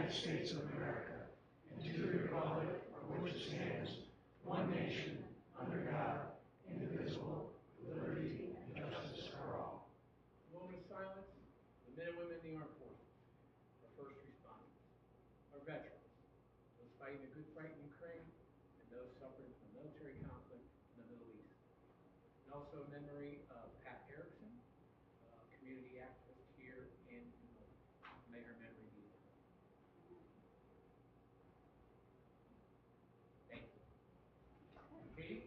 United States of America and to the republic for which it stands, one nation, under God, indivisible, with liberty and justice for all. A moment of silence, the men and women in the armed forces, our first responders, our veterans, those fighting a good fight in Ukraine, and those suffering from military conflict in the Middle East. And also in memory of Pat Erickson, community activist here in New York. May her memory be with us. Thank you. Katie?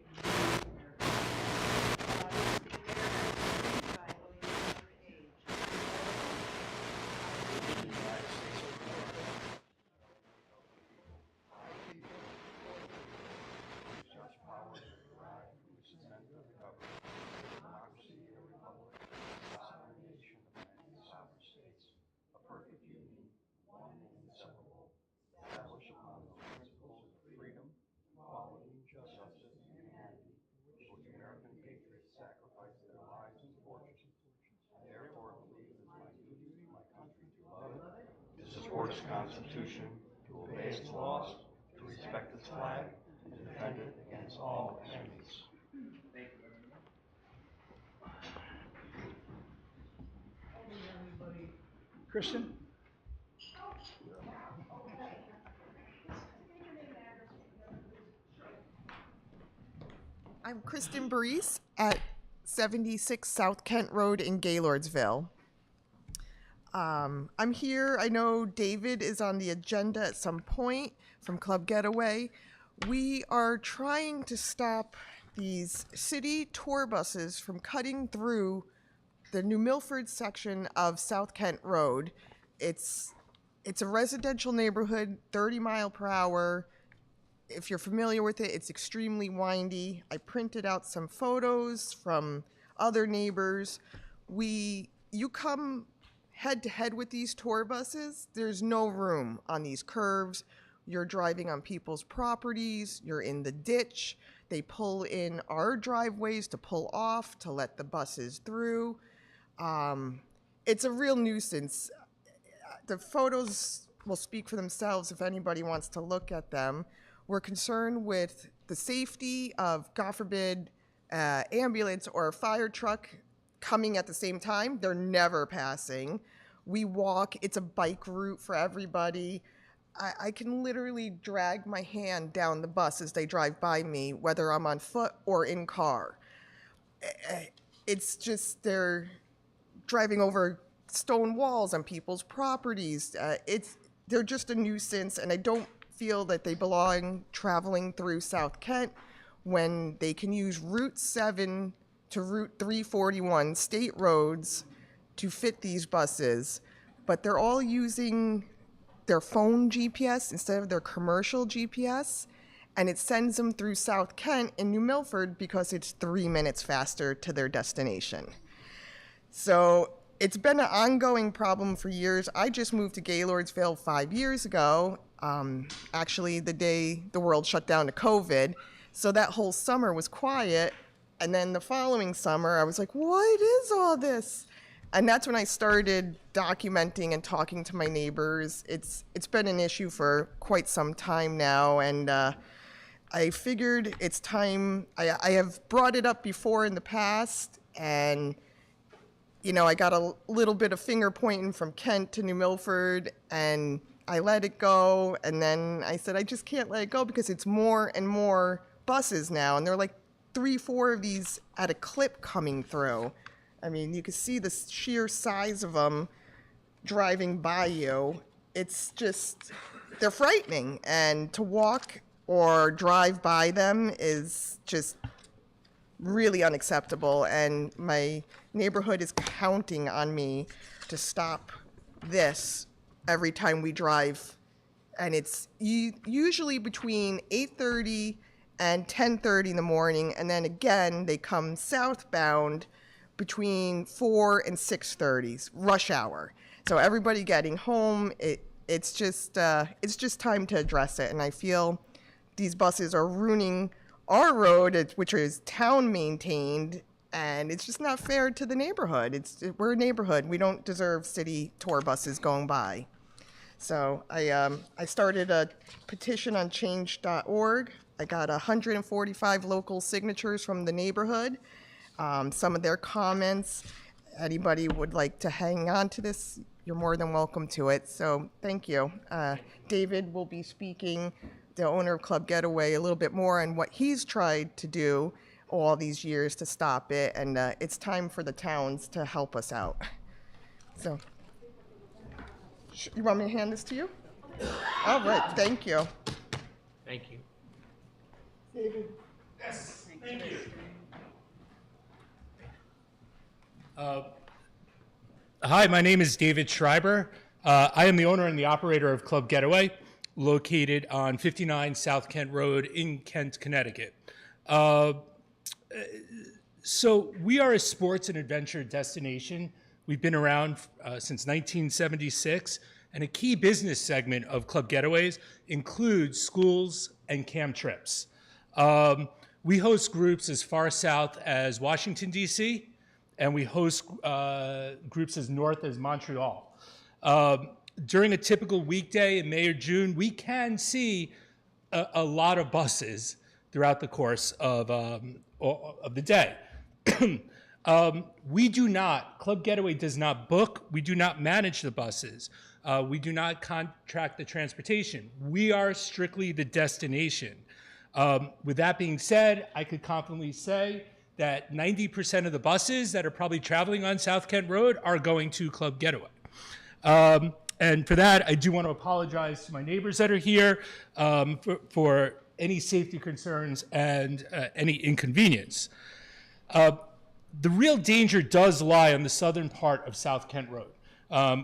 To support its Constitution, to obey its laws, to respect its flag, and to defend it against all enemies. Thank you, everybody. Kristen? I'm Kristen Brees at 76 South Kent Road in Gaylordsville. I'm here. I know David is on the agenda at some point from Club Getaway. We are trying to stop these city tour buses from cutting through the New Milford section of South Kent Road. It's a residential neighborhood, 30 mile per hour. If you're familiar with it, it's extremely windy. I printed out some photos from other neighbors. You come head to head with these tour buses, there's no room on these curves. You're driving on people's properties, you're in the ditch. They pull in our driveways to pull off, to let the buses through. It's a real nuisance. The photos will speak for themselves if anybody wants to look at them. We're concerned with the safety of, God forbid, ambulance or a fire truck coming at the same time. They're never passing. We walk, it's a bike route for everybody. I can literally drag my hand down the bus as they drive by me, whether I'm on foot or in car. It's just, they're driving over stone walls on people's properties. They're just a nuisance, and I don't feel that they belong traveling through South Kent when they can use Route 7 to Route 341 state roads to fit these buses, but they're all using their phone GPS instead of their commercial GPS, and it sends them through South Kent and New Milford because it's 3 minutes faster to their destination. So it's been an ongoing problem for years. I just moved to Gaylordsville 5 years ago, actually the day the world shut down to COVID. So that whole summer was quiet. And then the following summer, I was like, what is all this? And that's when I started documenting and talking to my neighbors. It's been an issue for quite some time now. And I figured it's time. I have brought it up before in the past, and you know, I got a little bit of finger pointing from Kent to New Milford, and I let it go. And then I said, I just can't let it go because it's more and more buses now. And they're like 3-4 of these at a clip coming through. I mean, you can see the sheer size of them driving by you. It's just, they're frightening. And to walk or drive by them is just really unacceptable, and my neighborhood is counting on me to stop this every time we drive. And it's usually between 8:30 and 10:30 in the morning, and then again they come southbound between 4 and 6:30, rush hour. So everybody getting home, it's just time to address it. And I feel these buses are ruining our road, which is town maintained, and it's just not fair to the neighborhood. We're a neighborhood. We don't deserve city tour buses going by. So I started a petition on change.org. I got 145 local signatures from the neighborhood. Some of their comments, anybody would like to hang on to this, you're more than welcome to it. So thank you. David will be speaking, the owner of Club Getaway, a little bit more on what he's tried to do all these years to stop it. And it's time for the towns to help us out. So, you want me to hand this to you? All right, thank you. Thank you. David. Yes, thank you. Hi, my name is David Schreiber. I am the owner and the operator of Club Getaway, located on 59 South Kent Road in Kent, Connecticut. So we are a sports and adventure destination. We've been around since 1976, and a key business segment of Club Getaways includes schools and camp trips. We host groups as far south as Washington, D.C., and we host groups as north as Montreal. During a typical weekday in May or June, we can see a lot of buses throughout the course of the day. We do not, Club Getaway does not book, we do not manage the buses, we do not contract the transportation. We are strictly the destination. With that being said, I could confidently say that 90% of the buses that are probably traveling on South Kent Road are going to Club Getaway. And for that, I do want to apologize to my neighbors that are here for any safety concerns and any inconvenience. The real danger does lie on the southern part of South Kent Road,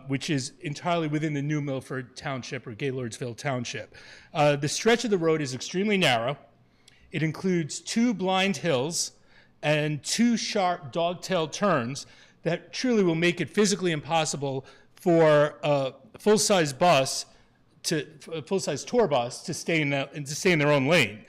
which is entirely within the New Milford Township or Gaylordsville Township. The stretch of the road is extremely narrow. It includes 2 blind hills and 2 sharp dogtail turns that truly will make it physically impossible for a full-size tour bus to stay in their own lane.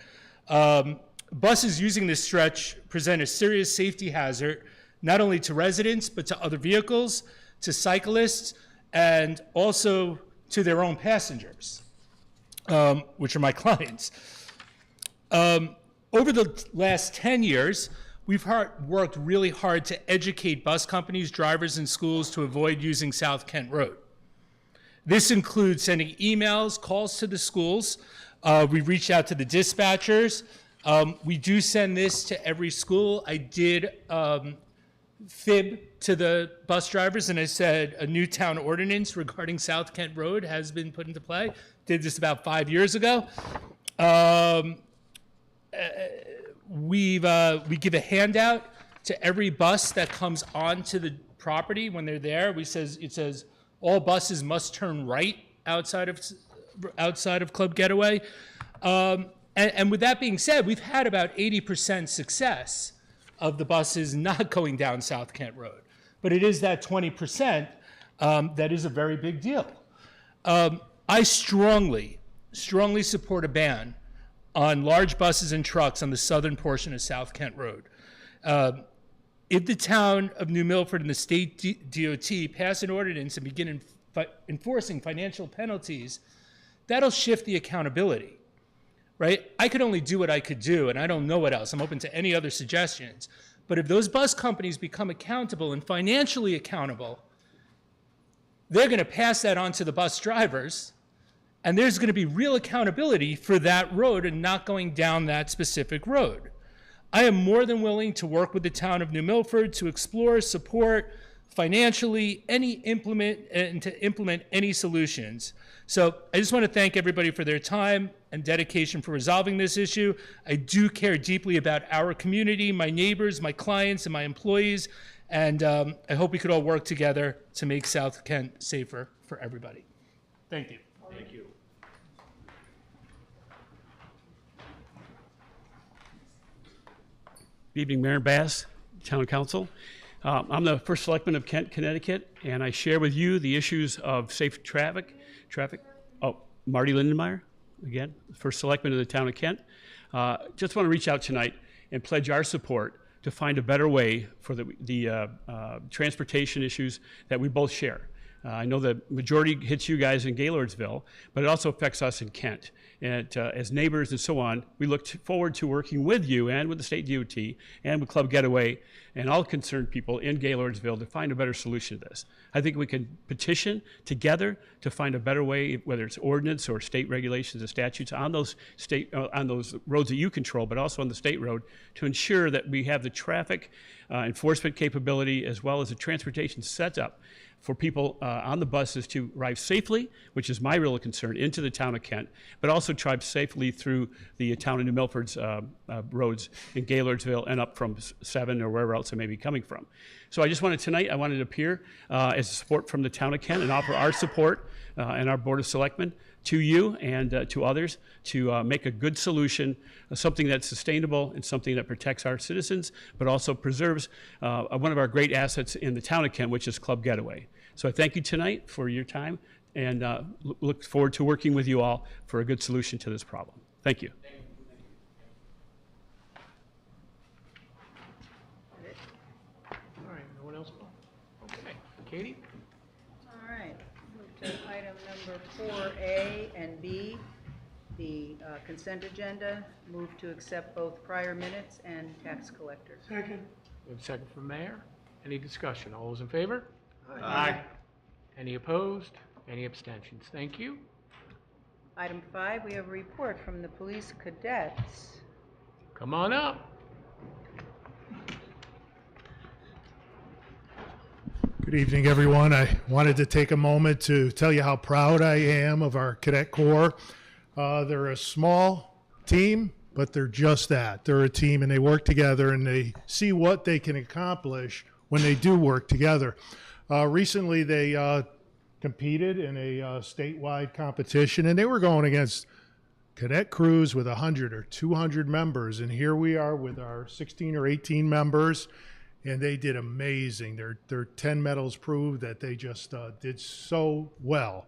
Buses using this stretch present a serious safety hazard, not only to residents, but to other vehicles, to cyclists, and also to their own passengers, which are my clients. Over the last 10 years, we've worked really hard to educate bus companies, drivers, and schools to avoid using South Kent Road. This includes sending emails, calls to the schools. We reached out to the dispatchers. We do send this to every school. I did fib to the bus drivers, and I said a new town ordinance regarding South Kent Road has been put into play. Did this about 5 years ago. We give a handout to every bus that comes onto the property when they're there. It says all buses must turn right outside of Club Getaway. And with that being said, we've had about 80% success of the buses not going down South Kent Road. But it is that 20% that is a very big deal. I strongly support a ban on large buses and trucks on the southern portion of South Kent Road. If the town of New Milford and the state DOT pass an ordinance and begin enforcing financial penalties, that'll shift the accountability. Right? I could only do what I could do, and I don't know what else. I'm open to any other suggestions. But if those bus companies become accountable and financially accountable, they're going to pass that on to the bus drivers, and there's going to be real accountability for that road and not going down that specific road. I am more than willing to work with the town of New Milford to explore, support financially, to implement any solutions. So I just want to thank everybody for their time and dedication for resolving this issue. I do care deeply about our community, my neighbors, my clients, and my employees, and I hope we could all work together to make South Kent safer for everybody. Thank you. Thank you. Good evening, Mayor Bass, Town Council. I'm the first selectman of Kent, Connecticut, and I share with you the issues of safe traffic. Oh, Marty Lindenmeyer, again, first selectman of the town of Kent. Just want to reach out tonight and pledge our support to find a better way for the transportation issues that we both share. I know the majority hits you guys in Gaylordsville, but it also affects us in Kent. And as neighbors and so on, we look forward to working with you and with the state DOT and with Club Getaway and all concerned people in Gaylordsville to find a better solution to this. I think we can petition together to find a better way, whether it's ordinance or state regulations and statutes on those roads that you control, but also on the state road, to ensure that we have the traffic enforcement capability as well as the transportation set up for people on the buses to arrive safely, which is my real concern, into the town of Kent, but also drive safely through the town of New Milford's roads in Gaylordsville and up from 7 or wherever else it may be coming from. So I just wanted tonight, I wanted to appear as support from the town of Kent and offer our support and our Board of Selectmen to you and to others to make a good solution, something that's sustainable and something that protects our citizens, but also preserves one of our great assets in the town of Kent, which is Club Getaway. So I thank you tonight for your time and look forward to working with you all for a good solution to this problem. Thank you. All right, no one else? Okay, Katie? All right, move to item number 4A and B, the consent agenda. Move to accept both prior minutes and tax collector. Second. We have a second from Mayor. Any discussion? All those in favor? Aye. Any opposed? Any abstentions? Thank you. Item 5, we have a report from the police cadets. Come on up. Good evening, everyone. I wanted to take a moment to tell you how proud I am of our Cadet Corps. They're a small team, but they're just that. They're a team, and they work together, and they see what they can accomplish when they do work together. Recently, they competed in a statewide competition, and they were going against cadet crews with 100 or 200 members, and here we are with our 16 or 18 members, and they did amazing. Their 10 medals prove that they just did so well.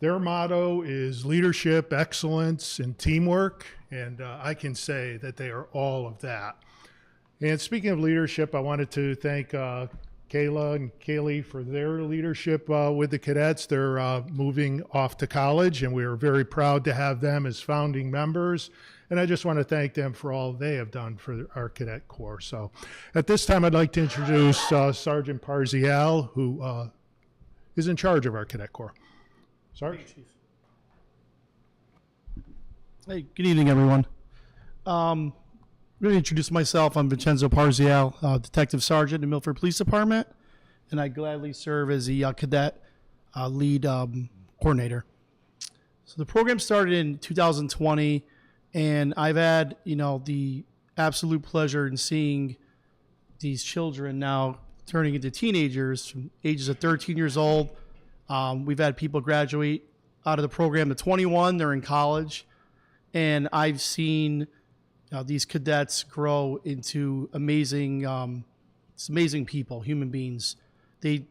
Their motto is leadership, excellence, and teamwork, and I can say that they are all of that. And speaking of leadership, I wanted to thank Kayla and Kaylee for their leadership with the cadets. They're moving off to college, and we are very proud to have them as founding members. And I just want to thank them for all they have done for our Cadet Corps. So at this time, I'd like to introduce Sergeant Parzial, who is in charge of our Cadet Corps. Sarge? Hey, good evening, everyone. I'm going to introduce myself. I'm Vincenzo Parzial, Detective Sergeant in the Milford Police Department, and I gladly serve as the cadet lead coordinator. So the program started in 2020, and I've had, the absolute pleasure in seeing these children now turning into teenagers from ages of 13 years old. We've had people graduate out of the program to 21. They're in college, and I've seen these cadets grow into amazing people, human beings. They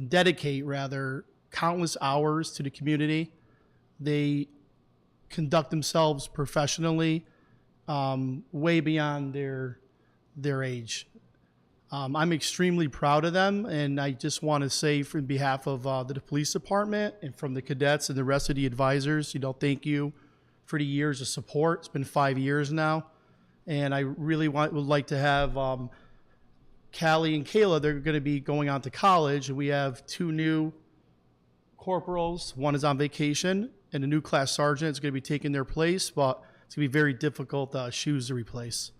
dedicate countless hours to the community. They conduct themselves professionally, way beyond their age. I'm extremely proud of them, and I just want to say, on behalf of the police department and from the cadets and the rest of the advisors, thank you for the years of support. It's been 5 years now, and I really would like to have Callie and Kayla. They're going to be going on to college, and we have 2 new corporals. One is on vacation, and a new class sergeant is going to be taking their place, but it's going to be very difficult shoes to replace.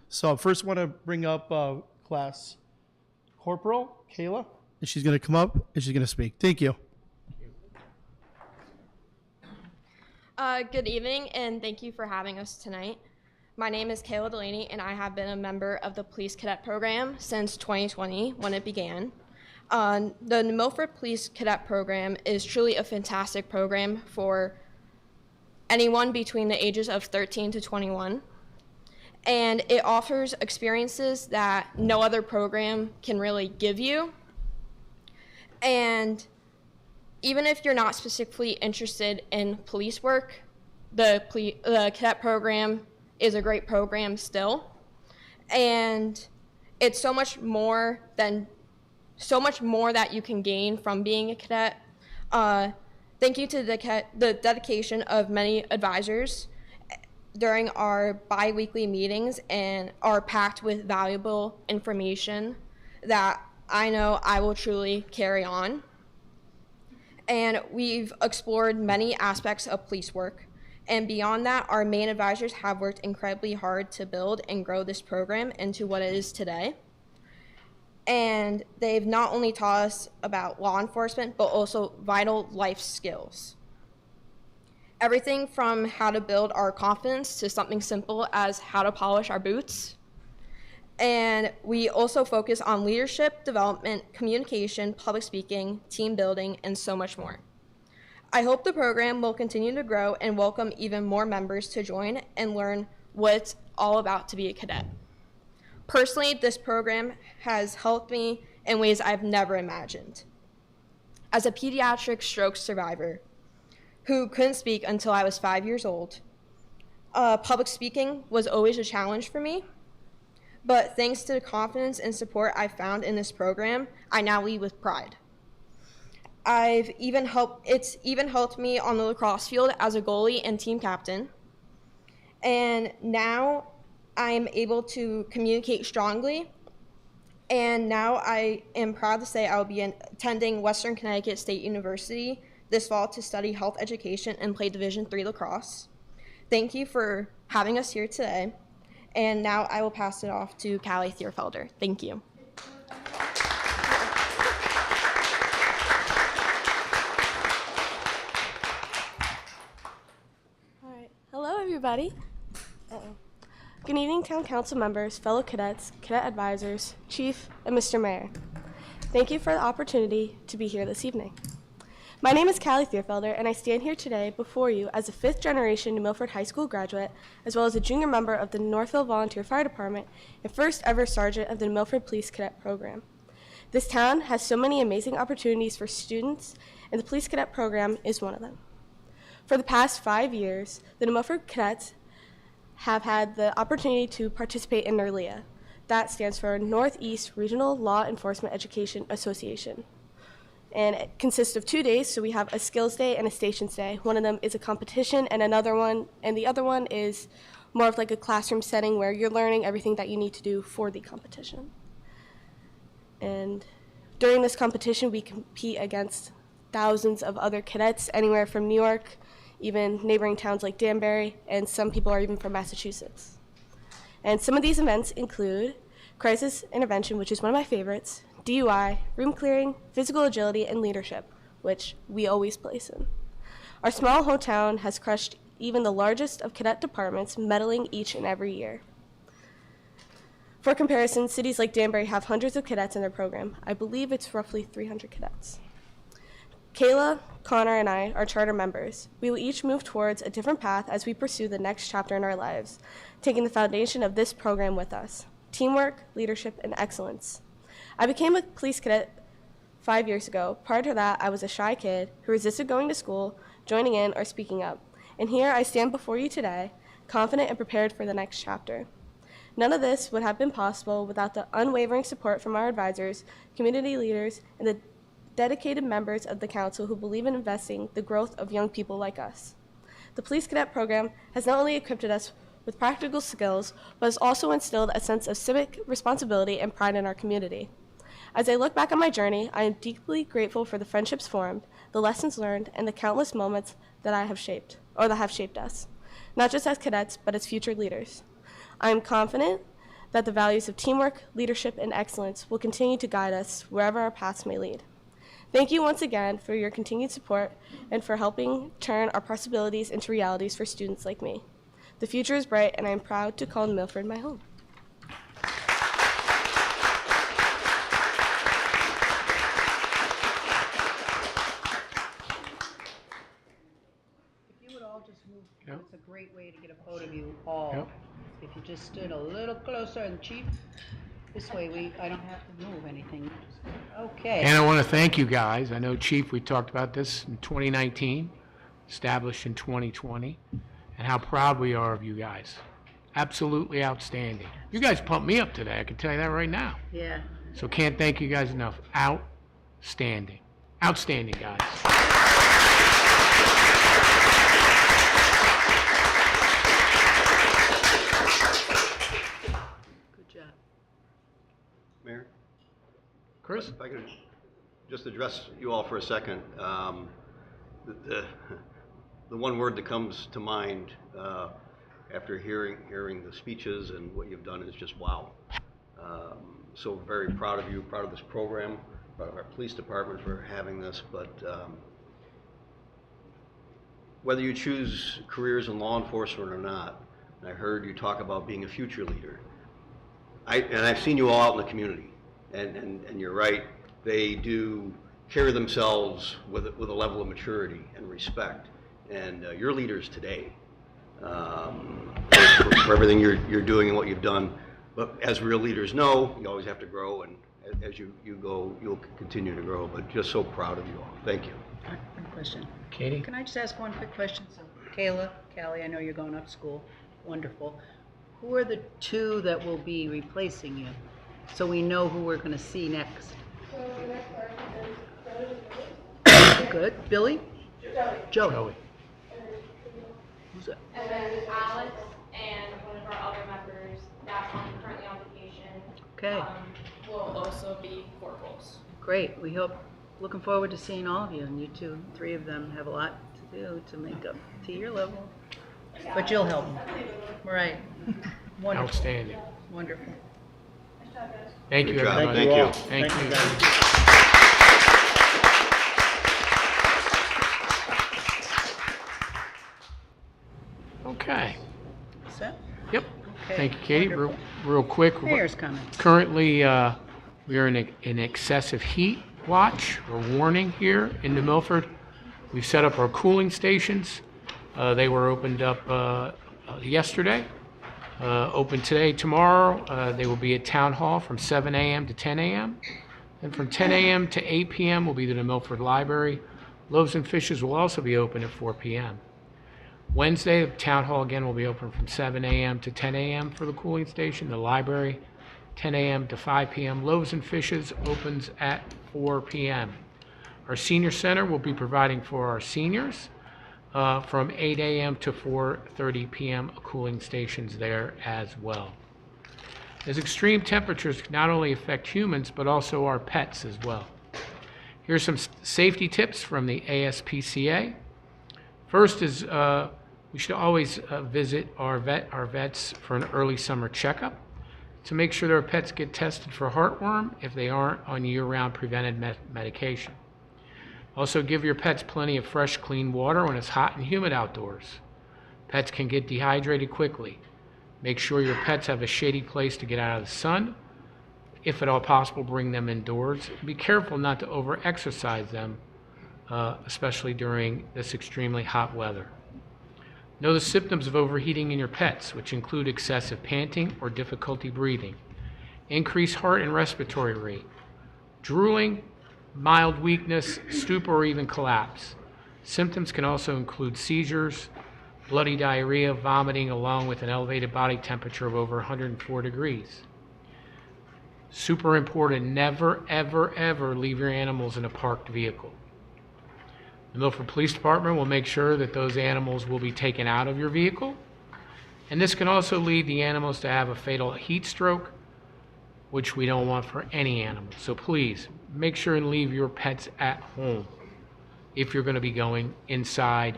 So first I want to bring up Class Corporal Kayla, and she's going to come up and she's going to speak. Thank you. Good evening, and thank you for having us tonight. My name is Kayla Delaney, and I have been a member of the Police Cadet Program since 2020 when it began. The New Milford Police Cadet Program is truly a fantastic program for anyone between the ages of 13 to 21. And it offers experiences that no other program can really give you. And even if you're not specifically interested in police work, the cadet program is a great program still. And it's so much more than so much more that you can gain from being a cadet. Thank you to the dedication of many advisors during our bi-weekly meetings, and are packed with valuable information that I know I will truly carry on. And we've explored many aspects of police work. And beyond that, our main advisors have worked incredibly hard to build and grow this program into what it is today. And they've not only taught us about law enforcement, but also vital life skills. Everything from how to build our confidence to something simple as how to polish our boots. And we also focus on leadership, development, communication, public speaking, team building, and so much more. I hope the program will continue to grow and welcome even more members to join and learn what it's all about to be a cadet. Personally, this program has helped me in ways I've never imagined. As a pediatric stroke survivor who couldn't speak until I was 5 years old, public speaking was always a challenge for me. But thanks to the confidence and support I found in this program, I now lead with pride. It's even helped me on the lacrosse field as a goalie and team captain. And now I'm able to communicate strongly. And now I am proud to say I will be attending Western Connecticut State University this fall to study health education and play Division III lacrosse. Thank you for having us here today. And now I will pass it off to Callie Thierfelder. Thank you. All right. Hello, everybody. Good evening, Town Council members, fellow cadets, cadet advisors, Chief, and Mr. Mayor. Thank you for the opportunity to be here this evening. My name is Callie Thierfelder, and I stand here today before you as a fifth-generation New Milford High School graduate, as well as a junior member of the Northville Volunteer Fire Department and first-ever sergeant of the New Milford Police Cadet Program. This town has so many amazing opportunities for students, and the Police Cadet Program is one of them. For the past 5 years, the New Milford Cadets have had the opportunity to participate in NERLEA. That stands for Northeast Regional Law Enforcement Education Association. And it consists of 2 days, so we have a skills day and a stations day. One of them is a competition, and the other one is more of like a classroom setting where you're learning everything that you need to do for the competition. And during this competition, we compete against thousands of other cadets, anywhere from New York, even neighboring towns like Danbury, and some people are even from Massachusetts. And some of these events include crisis intervention, which is one of my favorites, DUI, room clearing, physical agility, and leadership, which we always place in. Our small hometown has crushed even the largest of cadet departments, medaling each and every year. For comparison, cities like Danbury have hundreds of cadets in their program. I believe it's roughly 300 cadets. Kayla, Connor, and I are charter members. We will each move towards a different path as we pursue the next chapter in our lives, taking the foundation of this program with us: teamwork, leadership, and excellence. I became a police cadet 5 years ago. Prior to that, I was a shy kid who resisted going to school, joining in, or speaking up. And here I stand before you today, confident and prepared for the next chapter. None of this would have been possible without the unwavering support from our advisors, community leaders, and the dedicated members of the council who believe in investing the growth of young people like us. The Police Cadet Program has not only equipped us with practical skills, but has also instilled a sense of civic responsibility and pride in our community. As I look back on my journey, I am deeply grateful for the friendships formed, the lessons learned, and the countless moments that have shaped us, not just as cadets, but as future leaders. I am confident that the values of teamwork, leadership, and excellence will continue to guide us wherever our paths may lead. Thank you once again for your continued support and for helping turn our possibilities into realities for students like me. The future is bright, and I am proud to call New Milford my home. If you would all just move, Yep. it's a great way to get a photo of you all. Yep. If you just stood a little closer, and Chief, this way I don't have to move anything. Okay. And I want to thank you guys. I know, Chief, we talked about this in 2019, established in 2020, and how proud we are of you guys. Absolutely outstanding. You guys pumped me up today, I can tell you that right now. Yeah. So can't thank you guys enough. Outstanding. Outstanding, guys. Good job. Mayor, Chris? if I could just address you all for a second. The one word that comes to mind after hearing the speeches and what you've done is just wow. So very proud of you, proud of this program, proud of our police department for having this, but whether you choose careers in law enforcement or not, and I heard you talk about being a future leader, I've seen you all out in the community, and you're right, they do carry themselves with a level of maturity and respect, and you're leaders today for everything you're doing and what you've done. But as real leaders know, you always have to grow, and as you go, you'll continue to grow. But just so proud of you all. Thank you. One question. Katie? Can I just ask one quick question? So, Kayla, Callie, I know you're going up to school. Wonderful. Who are the two that will be replacing you? So we know who we're going to see next. Good. Billy? Joey. Who's that? And then Alex and one of our other members that's currently on vacation Okay. will also be corporals. Great. Looking forward to seeing all of you, and you two, 3 of them have a lot to do to make up to your level. But you'll help them. Right. Wonderful. Outstanding. Wonderful. Thank you, Good job. everybody. Thank you. Thank you. Okay. Set? Yep. Okay. Thank you, Katie. Wonderful. Real quick. Mayor's comments. Currently, we are in an excessive heat watch or warning here in New Milford. We've set up our cooling stations. They were opened up yesterday. Open today, tomorrow. They will be at Town Hall from 7 a.m. to 10 a.m. And from 10 a.m. to 8 p.m. will be the New Milford Library. Loaves and Fishes will also be open at 4 p.m. Wednesday, the Town Hall again will be open from 7 a.m. to 10 a.m. for the cooling station. The library, 10 a.m. to 5 p.m. Loaves and Fishes opens at 4 p.m. Our senior center will be providing for our seniors from 8 a.m. to 4:30 p.m. cooling stations there as well. As extreme temperatures not only affect humans but also our pets as well. Here's some safety tips from the ASPCA. First is we should always visit our vets for an early summer checkup to make sure their pets get tested for heartworm if they aren't on year-round prevented medication. Also, give your pets plenty of fresh, clean water when it's hot and humid outdoors. Pets can get dehydrated quickly. Make sure your pets have a shady place to get out of the sun. If at all possible, bring them indoors. Be careful not to over-exercise them, especially during this extremely hot weather. Know the symptoms of overheating in your pets, which include excessive panting or difficulty breathing, increased heart and respiratory rate, drooling, mild weakness, stupor, or even collapse. Symptoms can also include seizures, bloody diarrhea, vomiting, along with an elevated body temperature of over 104 degrees. Super important, never, ever, ever leave your animals in a parked vehicle. The Milford Police Department will make sure that those animals will be taken out of your vehicle. And this can also lead the animals to have a fatal heat stroke, which we don't want for any animal. So please, make sure and leave your pets at home if you're going to be going inside,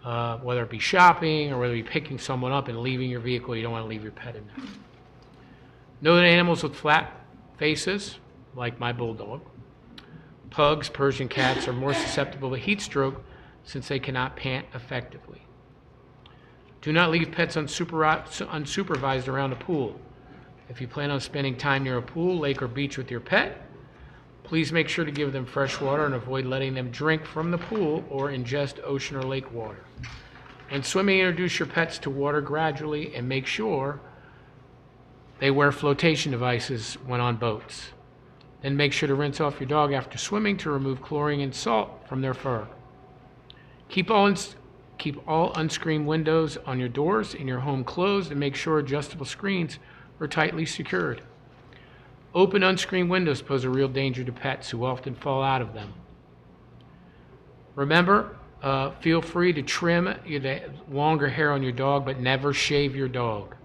whether it be shopping or whether it be picking someone up and leaving your vehicle. You don't want to leave your pet in there. Know that animals with flat faces, like my bulldog, pugs, Persian cats, are more susceptible to heat stroke since they cannot pant effectively. Do not leave pets unsupervised around a pool. If you plan on spending time near a pool, lake, or beach with your pet, please make sure to give them fresh water and avoid letting them drink from the pool or ingest ocean or lake water. When swimming, introduce your pets to water gradually and make sure they wear flotation devices when on boats. Then make sure to rinse off your dog after swimming to remove chlorine and salt from their fur. Keep all unscreened windows on your doors in your home closed and make sure adjustable screens are tightly secured. Open unscreened windows pose a real danger to pets who often fall out of them. Remember, feel free to trim the longer hair on your dog, but never shave your dog.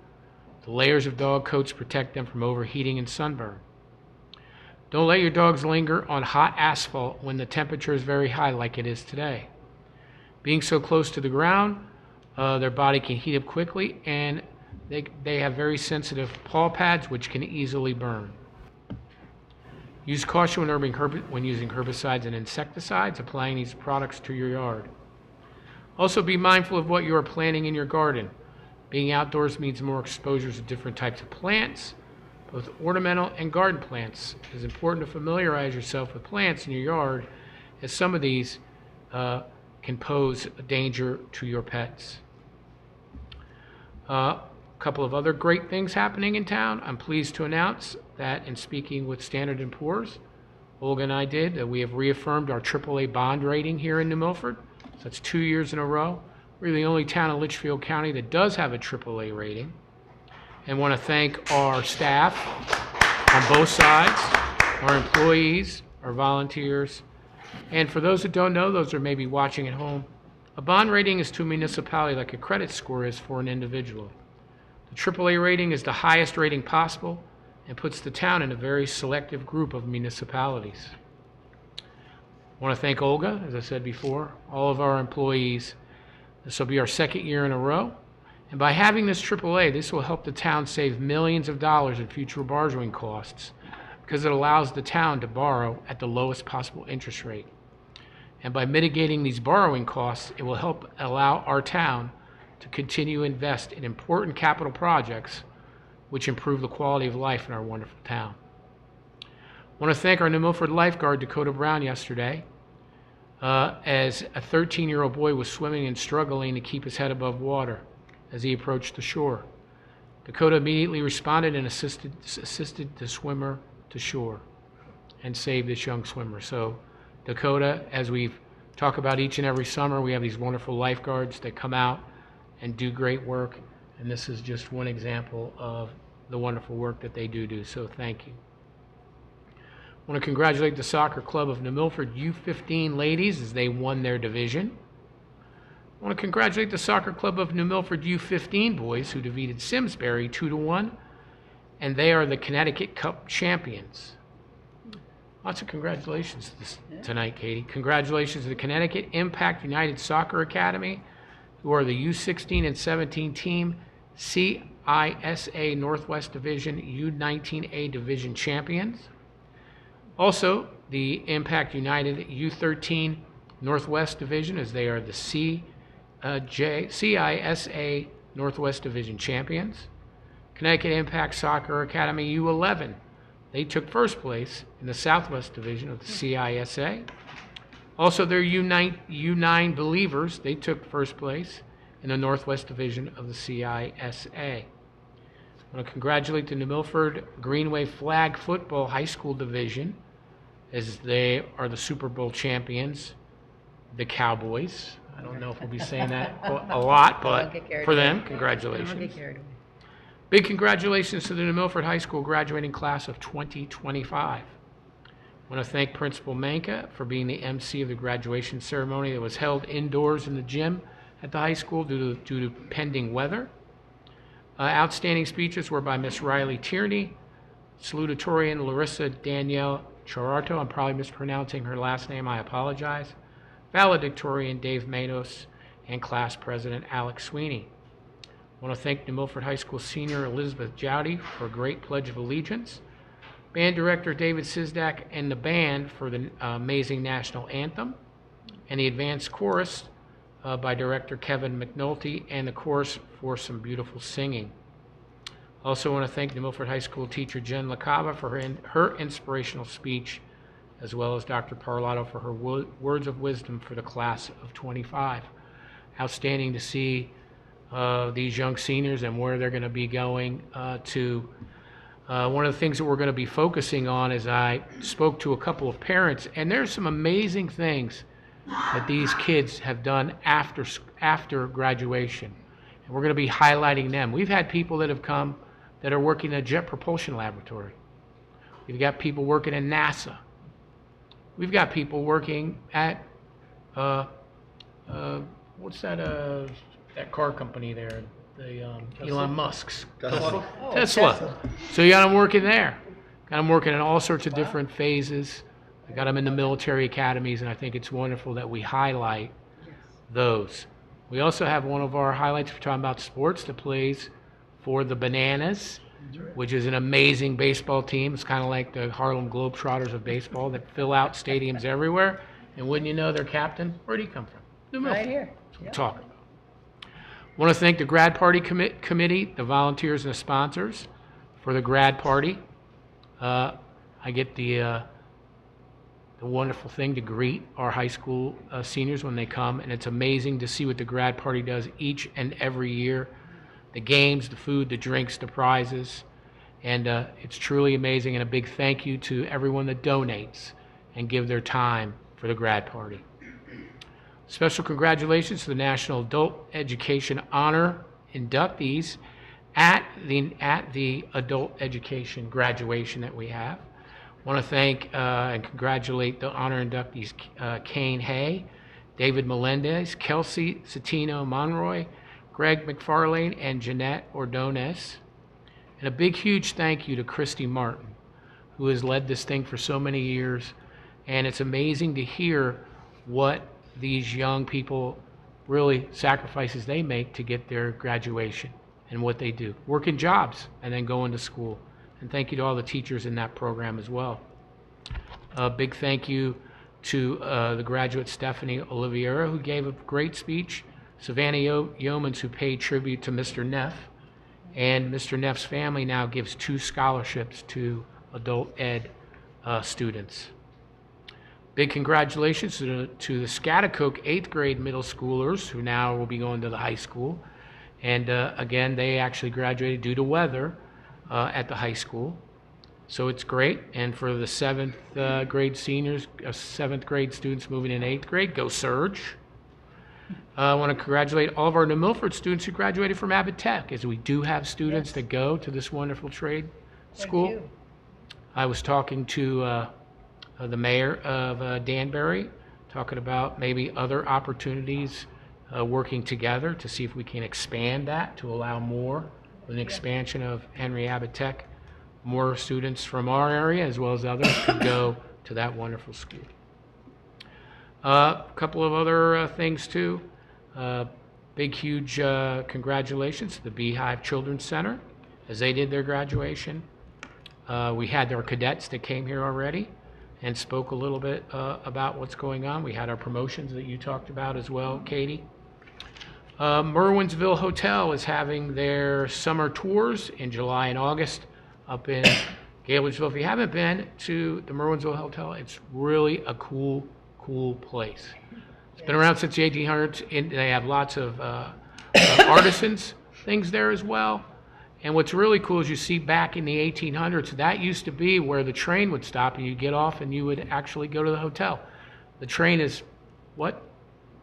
The layers of dog coats protect them from overheating and sunburn. Don't let your dogs linger on hot asphalt when the temperature is very high like it is today. Being so close to the ground, their body can heat up quickly, and they have very sensitive paw pads which can easily burn. Use caution when using herbicides and insecticides, applying these products to your yard. Also be mindful of what you are planting in your garden. Being outdoors means more exposures of different types of plants, both ornamental and garden plants. It is important to familiarize yourself with plants in your yard, as some of these can pose a danger to your pets. A couple of other great things happening in town. I'm pleased to announce that in speaking with Standard & Poor's, Olga and I did, that we have reaffirmed our AAA bond rating here in New Milford. So that's 2 years in a row. We're the only town in Litchfield County that does have a AAA rating. And want to thank our staff on both sides, our employees, our volunteers. And for those that don't know, those are maybe watching at home, a bond rating is to a municipality like a credit score is for an individual. The AAA rating is the highest rating possible and puts the town in a very selective group of municipalities. I want to thank Olga, as I said before, all of our employees. This will be our 2nd year in a row. And by having this AAA, this will help the town save millions of dollars in future borrowing costs, because it allows the town to borrow at the lowest possible interest rate. And by mitigating these borrowing costs, it will help allow our town to continue to invest in important capital projects which improve the quality of life in our wonderful town. I want to thank our New Milford lifeguard, Dakota Brown, yesterday, as a 13-year-old boy was swimming and struggling to keep his head above water as he approached the shore. Dakota immediately responded and assisted the swimmer to shore and saved this young swimmer. So Dakota, as we talk about each and every summer, we have these wonderful lifeguards that come out and do great work, and this is just one example of the wonderful work that they do. So thank you. I want to congratulate the Soccer Club of New Milford U15 ladies as they won their division. I want to congratulate the Soccer Club of New Milford U15 boys who defeated Simsbury 2-1, and they are the Connecticut Cup champions. Lots of congratulations tonight, Katie. Congratulations to the Connecticut Impact United Soccer Academy, who are the U16 and 17 team CISA Northwest Division U19A Division champions. Also, the Impact United U13 Northwest Division, as they are the CISA Northwest Division champions. Connecticut Impact Soccer Academy U11, they took first place in the Southwest Division of the CISA. Also, their U9 Believers, they took first place in the Northwest Division of the CISA. I want to congratulate the New Milford Greenway Flag Football High School Division, as they are the Super Bowl champions, the Cowboys. I don't know if we'll be saying that a lot, but for them, congratulations. Big congratulations to the New Milford High School graduating class of 2025. I want to thank Principal Manka for being the MC of the graduation ceremony that was held indoors in the gym at the high school due to pending weather. Outstanding speeches were by Miss Riley Tierney, salutatorian Larissa Danielle Chararto, I'm probably mispronouncing her last name, I apologize, valedictorian Dave Manos, and class president Alex Sweeney. I want to thank New Milford High School senior Elizabeth Jowdy for a great Pledge of Allegiance, band director David Sizdak and the band for the amazing national anthem, and the advanced chorus by director Kevin McNulty, and the chorus for some beautiful singing. Also want to thank New Milford High School teacher Jen LaCava for her inspirational speech, as well as Dr. Parlato for her words of wisdom for the class of 25. Outstanding to see these young seniors and where they're going to be going to. One of the things that we're going to be focusing on is I spoke to a couple of parents, and there's some amazing things that these kids have done after graduation. And we're going to be highlighting them. We've had people that have come that are working in a jet propulsion laboratory. You've got people working in NASA. We've got people working at, what's that car company there? Elon Musk's. Tesla. So you got them working there. Got them working in all sorts of different phases. I got them in the military academies, and I think it's wonderful that we highlight those. We also have one of our highlights, we're talking about sports, that plays for the Bananas, which is an amazing baseball team. It's kind of like the Harlem Globetrotters of baseball that fill out stadiums everywhere. And wouldn't you know, their captain, where'd he come from? New Milford. Right here. That's what we're talking about. I want to thank the grad party committee, the volunteers and the sponsors for the grad party. I get the wonderful thing to greet our high school seniors when they come, and it's amazing to see what the grad party does each and every year. The games, the food, the drinks, the prizes, and it's truly amazing, and a big thank you to everyone that donates and give their time for the grad party. Special congratulations to the National Adult Education Honor inductees at the adult education graduation that we have. I want to thank and congratulate the honor inductees Kane Hay, David Melendez, Kelsey Satino Monroy, Greg McFarlane, and Jeanette Ordonez. And a big, huge thank you to Christy Martin, who has led this thing for so many years. And it's amazing to hear what these young people, really sacrifices they make to get their graduation and what they do. Working jobs and then going to school. And thank you to all the teachers in that program as well. A big thank you to the graduate Stephanie Oliveira, who gave a great speech, Savannah Yeomans, who paid tribute to Mr. Neff, and Mr. Neff's family now gives 2 scholarships to adult ed students. Big congratulations to the Scotticoke 8th grade middle schoolers, who now will be going to the high school. And again, they actually graduated due to weather at the high school. So it's great. And for the 7th grade seniors, 7th grade students moving in 8th grade, go Surge. I want to congratulate all of our New Milford students who graduated from Abbott Tech, as we do have students that go to this wonderful trade school. Thank you. I was talking to the mayor of Danbury, talking about maybe other opportunities working together to see if we can expand that to allow more, with an expansion of Henry Abbott Tech. More students from our area as well as others could go to that wonderful school. A couple of other things too. Big, huge congratulations to the Beehive Children's Center as they did their graduation. We had our cadets that came here already and spoke a little bit about what's going on. We had our promotions that you talked about as well, Katie. Merwinsville Hotel is having their summer tours in July and August up in Galesville. If you haven't been to the Merwinsville Hotel, it's really a cool place. It's been around since the 1800s, and they have lots of artisans things there as well. And what's really cool is you see back in the 1800s, that used to be where the train would stop and you'd get off and you would actually go to the hotel. The train is, what,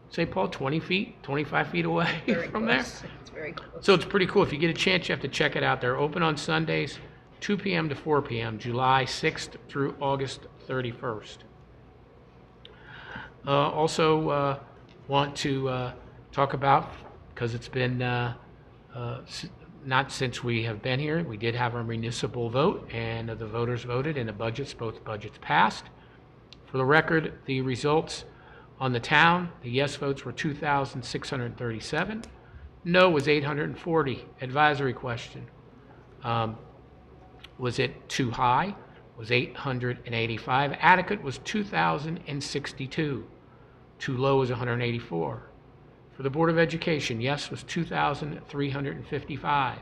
St. Paul, 20 feet, 25 feet away from there? It's very close. So it's pretty cool. If you get a chance, you have to check it out. They're open on Sundays, 2 p.m. to 4 p.m., July 6th through August 31st. Also want to talk about, because it's been not since we have been here, we did have our municipal vote, and the voters voted, and both budgets passed. For the record, the results on the town, the yes votes were 2,637. No was 840. Advisory question. Was it too high? Was 885. Adequate was 2,062. Too low was 184. For the Board of Education, yes was 2,355.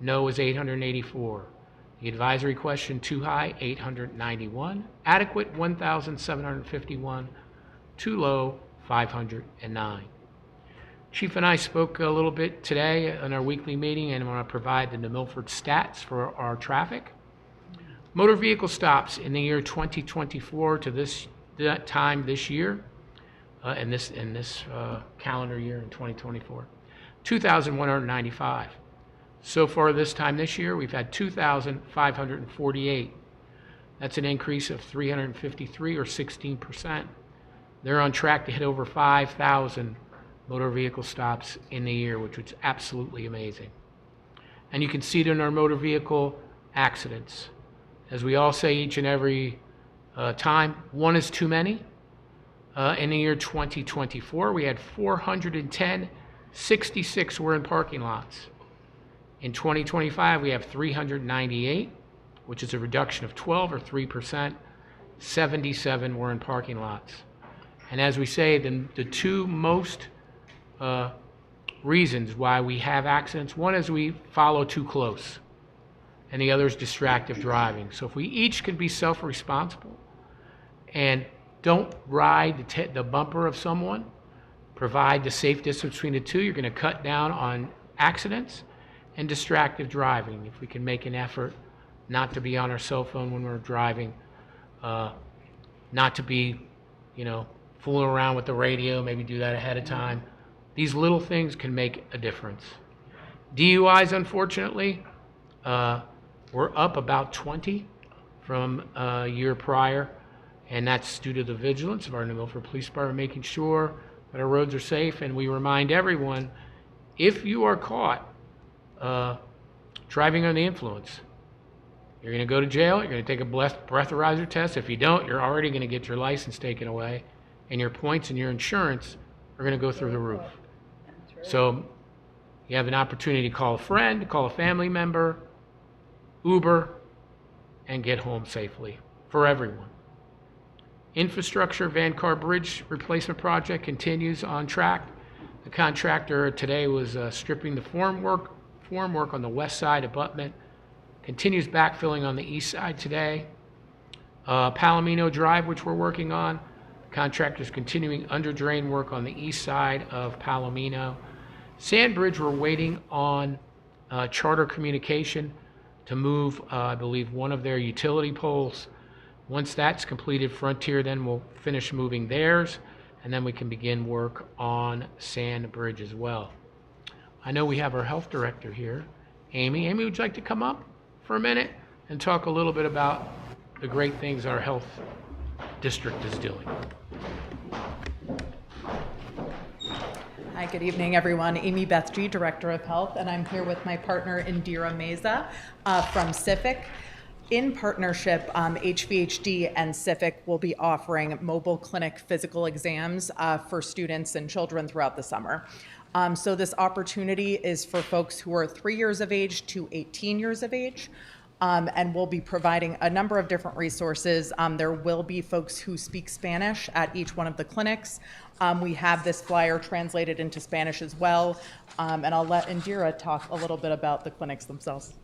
No was 884. The advisory question, too high, 891. Adequate, 1,751. Too low, 509. Chief and I spoke a little bit today in our weekly meeting, and I want to provide the New Milford stats for our traffic. Motor vehicle stops in the year 2024 to that time this year, in this calendar year in 2024, 2,195. So far this time this year, we've had 2,548. That's an increase of 353 or 16%. They're on track to hit over 5,000 motor vehicle stops in the year, which was absolutely amazing. And you can see it in our motor vehicle accidents. As we all say each and every time, one is too many. In the year 2024, we had 410, 66 were in parking lots. In 2025, we have 398, which is a reduction of 12 or 3%. 77 were in parking lots. And as we say, the two most reasons why we have accidents, one is we follow too close, and the other is distracted driving. So if we each can be self-responsible and don't ride the bumper of someone, provide the safe distance between the two, you're going to cut down on accidents and distracted driving. If we can make an effort not to be on our cell phone when we're driving, not to be, fooling around with the radio, maybe do that ahead of time. These little things can make a difference. DUIs, unfortunately, were up about 20 from a year prior, and that's due to the vigilance of our New Milford Police Department making sure that our roads are safe. And we remind everyone, if you are caught driving under the influence, you're going to go to jail, you're going to take a breathalyzer test. If you don't, you're already going to get your license taken away, and your points and your insurance are going to go through the roof. So you have an opportunity to call a friend, call a family member, Uber, and get home safely for everyone. Infrastructure Van Car Bridge replacement project continues on track. The contractor today was stripping the formwork on the west side abutment. Continues backfilling on the east side today. Palomino Drive, which we're working on, contractor's continuing under drain work on the east side of Palomino. Sand Bridge, we're waiting on Charter Communication to move, I believe, one of their utility poles. Once that's completed, Frontier then will finish moving theirs, and then we can begin work on Sand Bridge as well. I know we have our health director here, Amy. Amy, would you like to come up for a minute and talk a little bit about the great things our health district is doing? Hi, good evening, everyone. Amy Beth G., Director of Health, and I'm here with my partner, Indira Meza, from CIFIC. In partnership, HVHD and CIFIC will be offering mobile clinic physical exams for students and children throughout the summer. So this opportunity is for folks who are 3 years of age to 18 years of age. And we'll be providing a number of different resources. There will be folks who speak Spanish at each one of the clinics. We have this flyer translated into Spanish as well. And I'll let Indira talk a little bit about the clinics themselves.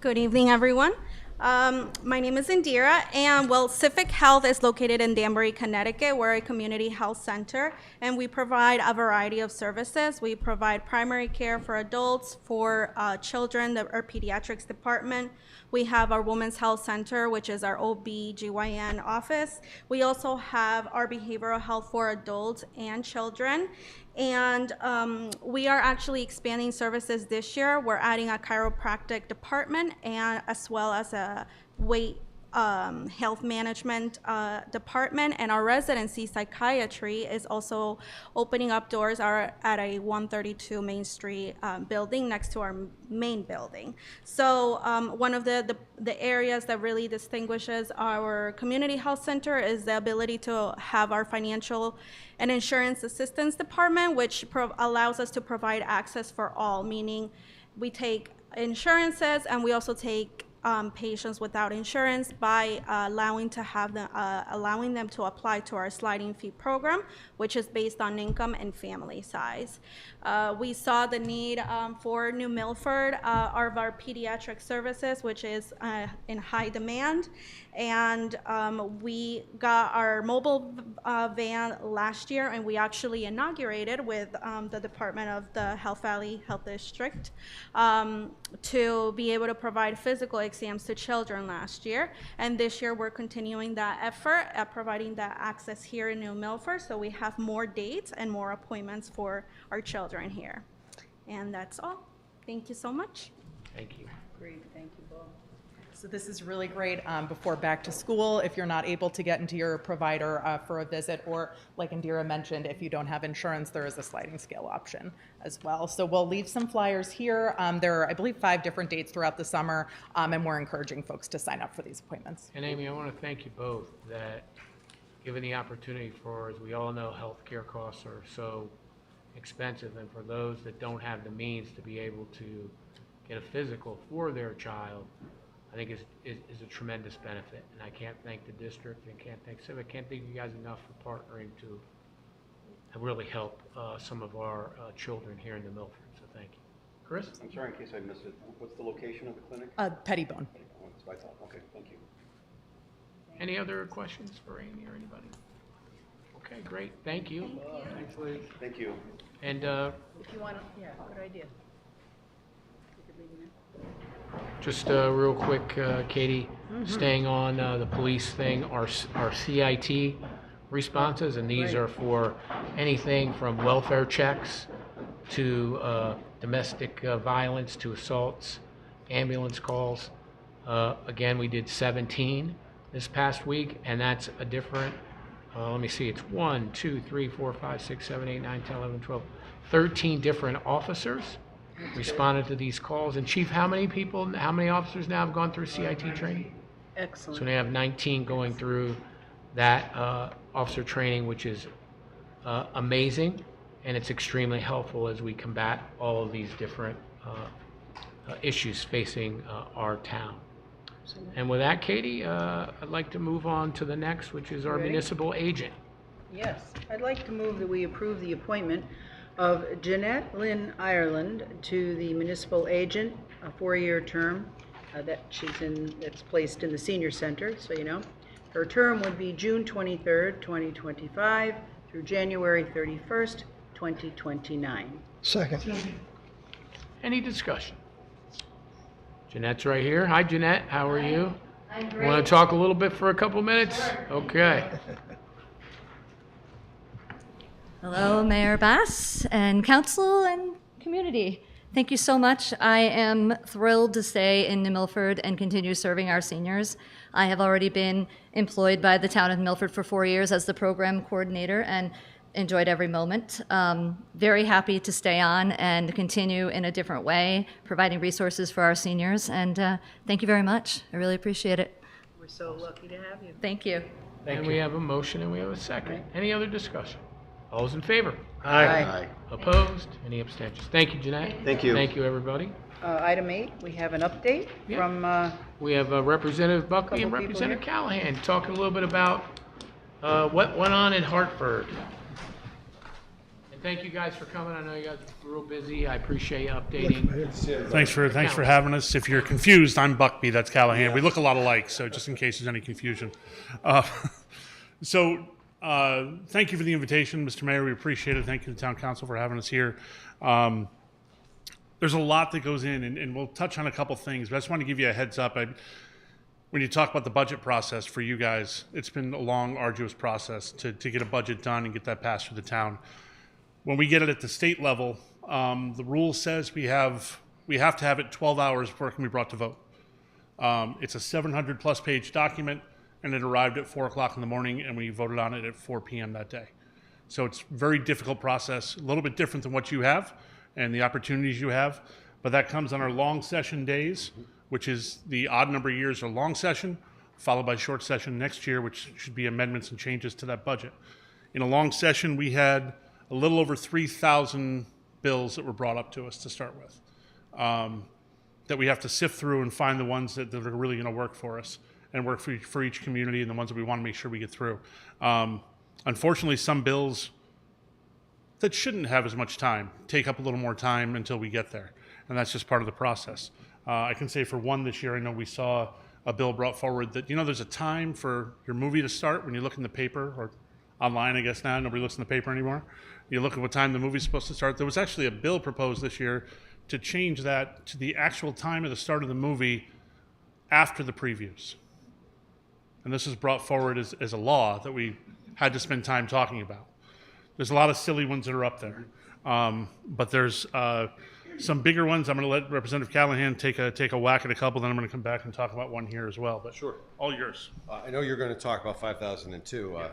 Good evening, everyone. My name is Indira, and CIFIC Health is located in Danbury, Connecticut. We're a community health center, and we provide a variety of services. We provide primary care for adults, for children, our pediatrics department. We have our Women's Health Center, which is our OB/GYN office. We also have our behavioral health for adults and children. And we are actually expanding services this year. We're adding a chiropractic department and as well as a weight health management department, and our residency psychiatry is also opening up doors at a 132 Main Street building next to our main building. So one of the areas that really distinguishes our community health center is the ability to have our financial and insurance assistance department, which allows us to provide access for all, meaning we take insurances and we also take patients without insurance by allowing them to apply to our sliding fee program, which is based on income and family size. We saw the need for New Milford of our pediatric services, which is in high demand, and we got our mobile van last year, and we actually inaugurated with the Department of the Health Valley Health District to be able to provide physical exams to children last year. And this year we're continuing that effort at providing that access here in New Milford, so we have more dates and more appointments for our children here. And that's all. Thank you so much. Thank you. Great, thank you both. So this is really great before back to school, if you're not able to get into your provider for a visit, or like Indira mentioned, if you don't have insurance, there is a sliding scale option as well. So we'll leave some flyers here. There are, I believe, 5 different dates throughout the summer, and we're encouraging folks to sign up for these appointments. And Amy, I want to thank you both that given the opportunity for, as we all know, healthcare costs are so expensive, and for those that don't have the means to be able to get a physical for their child, I think is a tremendous benefit. And I can't thank the district and can't thank Civic, can't thank you guys enough for partnering to really help some of our children here in the Milford. So thank you. Chris? I'm sorry, in case I missed it, what's the location of the clinic? Pettibone. That's what I thought. Okay, thank you. Any other questions for Amy or anybody? Okay, great. Thank you. Thanks, Liz. Thank you. And If you want to, yeah, good idea. You could leave them in. just real quick, Katie, staying on the police thing, our CIT responses, and these are for anything from welfare checks to domestic violence to assaults, ambulance calls. Again, we did 17 this past week, and that's a different, let me see, it's 1, 2, 3, 4, 5, 6, 7, 8, 9, 10, 11, 12, 13 different officers responded to these calls. And Chief, how many officers now have gone through CIT training? Excellent. So we have 19 going through that officer training, which is amazing, and it's extremely helpful as we combat all of these different issues facing our town. And with that, Katie, I'd like to move on to the next, which is our Ready? municipal agent. Yes, I'd like to move that we approve the appointment of Jeanette Lynn Ireland to the municipal agent, a 4-year term that's placed in the senior center, so you know. Her term would be June 23rd, 2025 through January 31st, 2029. Second. Any discussion? Jeanette's right here. Hi, Jeanette. How are you? I'm great. Want to talk a little bit for a couple minutes? Okay. Hello, Mayor Bass and council and community. Thank you so much. I am thrilled to stay in New Milford and continue serving our seniors. I have already been employed by the town of Milford for 4 years as the program coordinator and enjoyed every moment. Very happy to stay on and continue in a different way, providing resources for our seniors. And thank you very much. I really appreciate it. We're so lucky to have you. Thank you. And we have a motion and we have a second. Any other discussion? All those in favor? Aye. Opposed? Any abstentions? Thank you, Jeanette. Thank you. Thank you, everybody. Item 8, we have an update from We have Representative Buckley and Couple people Representative here. Callahan talking a little bit about what went on in Hartford. And thank you guys for coming. I know you guys are real busy. I appreciate you updating. Thanks for having us. If you're confused, I'm Buckby. That's Callahan. We look a lot alike, so just in case there's any confusion. Thank you for the invitation, Mr. Mayor. We appreciate it. Thank you to the Town Council for having us here. There's a lot that goes in, and we'll touch on a couple things, but I just want to give you a heads up. When you talk about the budget process for you guys, it's been a long, arduous process to get a budget done and get that passed through the town. When we get it at the state level, the rule says we have to have it 12 hours before it can be brought to vote. It's a 700-plus page document, and it arrived at 4 o'clock in the morning, and we voted on it at 4 p.m. that day. So it's a very difficult process, a little bit different than what you have and the opportunities you have, but that comes on our long session days, which is the odd number of years are long session, followed by short session next year, which should be amendments and changes to that budget. In a long session, we had a little over 3,000 bills that were brought up to us to start with, that we have to sift through and find the ones that are really going to work for us and work for each community and the ones that we want to make sure we get through. Unfortunately, some bills that shouldn't have as much time take up a little more time until we get there, and that's just part of the process. I can say for one this year, I know we saw a bill brought forward that, there's a time for your movie to start when you look in the paper, or online, I guess now, nobody looks in the paper anymore. You look at what time the movie's supposed to start. There was actually a bill proposed this year to change that to the actual time of the start of the movie after the previews. And this is brought forward as a law that we had to spend time talking about. There's a lot of silly ones that are up there. But there's some bigger ones. I'm going to let Representative Callahan take a whack at a couple, then I'm going to come back and talk about one here as well. But sure, all yours. I know you're going to talk about 5002. I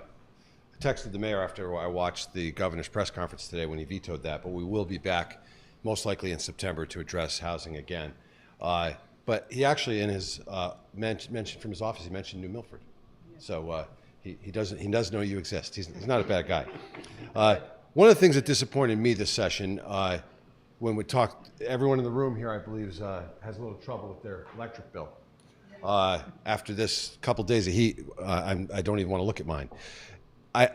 texted the mayor after I watched the governor's press conference today when he vetoed that, but we will be back most likely in September to address housing again. But he actually, in his mentioned from his office, he mentioned New Milford. So he does know you exist. He's not a bad guy. One of the things that disappointed me this session, when we talked, everyone in the room here, I believe, has a little trouble with their electric bill. After this couple days of heat, I don't even want to look at mine.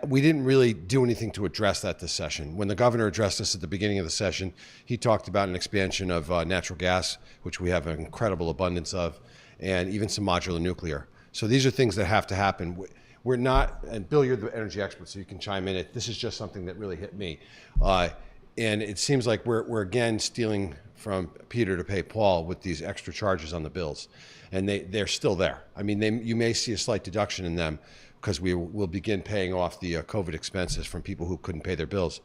We didn't really do anything to address that this session. When the governor addressed us at the beginning of the session, he talked about an expansion of natural gas, which we have an incredible abundance of, and even some modular nuclear. So these are things that have to happen. We're not, and Bill, you're the energy expert, so you can chime in. This is just something that really hit me. And it seems like we're again stealing from Peter to pay Paul with these extra charges on the bills. And they're still there. I mean, you may see a slight deduction in them because we will begin paying off the COVID expenses from people who couldn't pay their bills.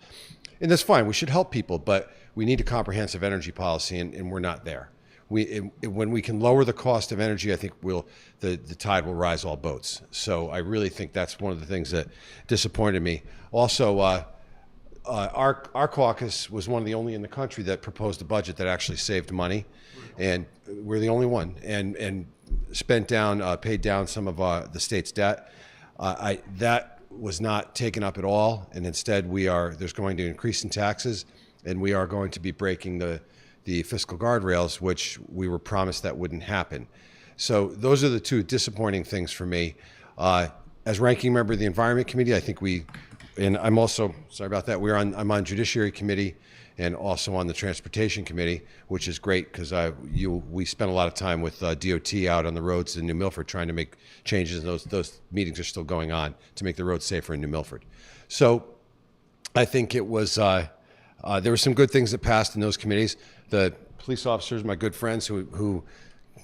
And that's fine. We should help people, but we need a comprehensive energy policy, and we're not there. When we can lower the cost of energy, I think the tide will rise all boats. So I really think that's one of the things that disappointed me. Also, our caucus was one of the only in the country that proposed a budget that actually saved money, and we're the only one, and paid down some of the state's debt. That was not taken up at all, and instead there's going to increase in taxes, and we are going to be breaking the fiscal guardrails, which we were promised that wouldn't happen. So those are the two disappointing things for me. As ranking member of the Environment Committee, I think and I'm also, sorry about that, I'm on Judiciary Committee and also on the Transportation Committee, which is great because we spent a lot of time with DOT out on the roads in New Milford trying to make changes, and those meetings are still going on to make the roads safer in New Milford. So I think it was, there were some good things that passed in those committees. The police officers, my good friends who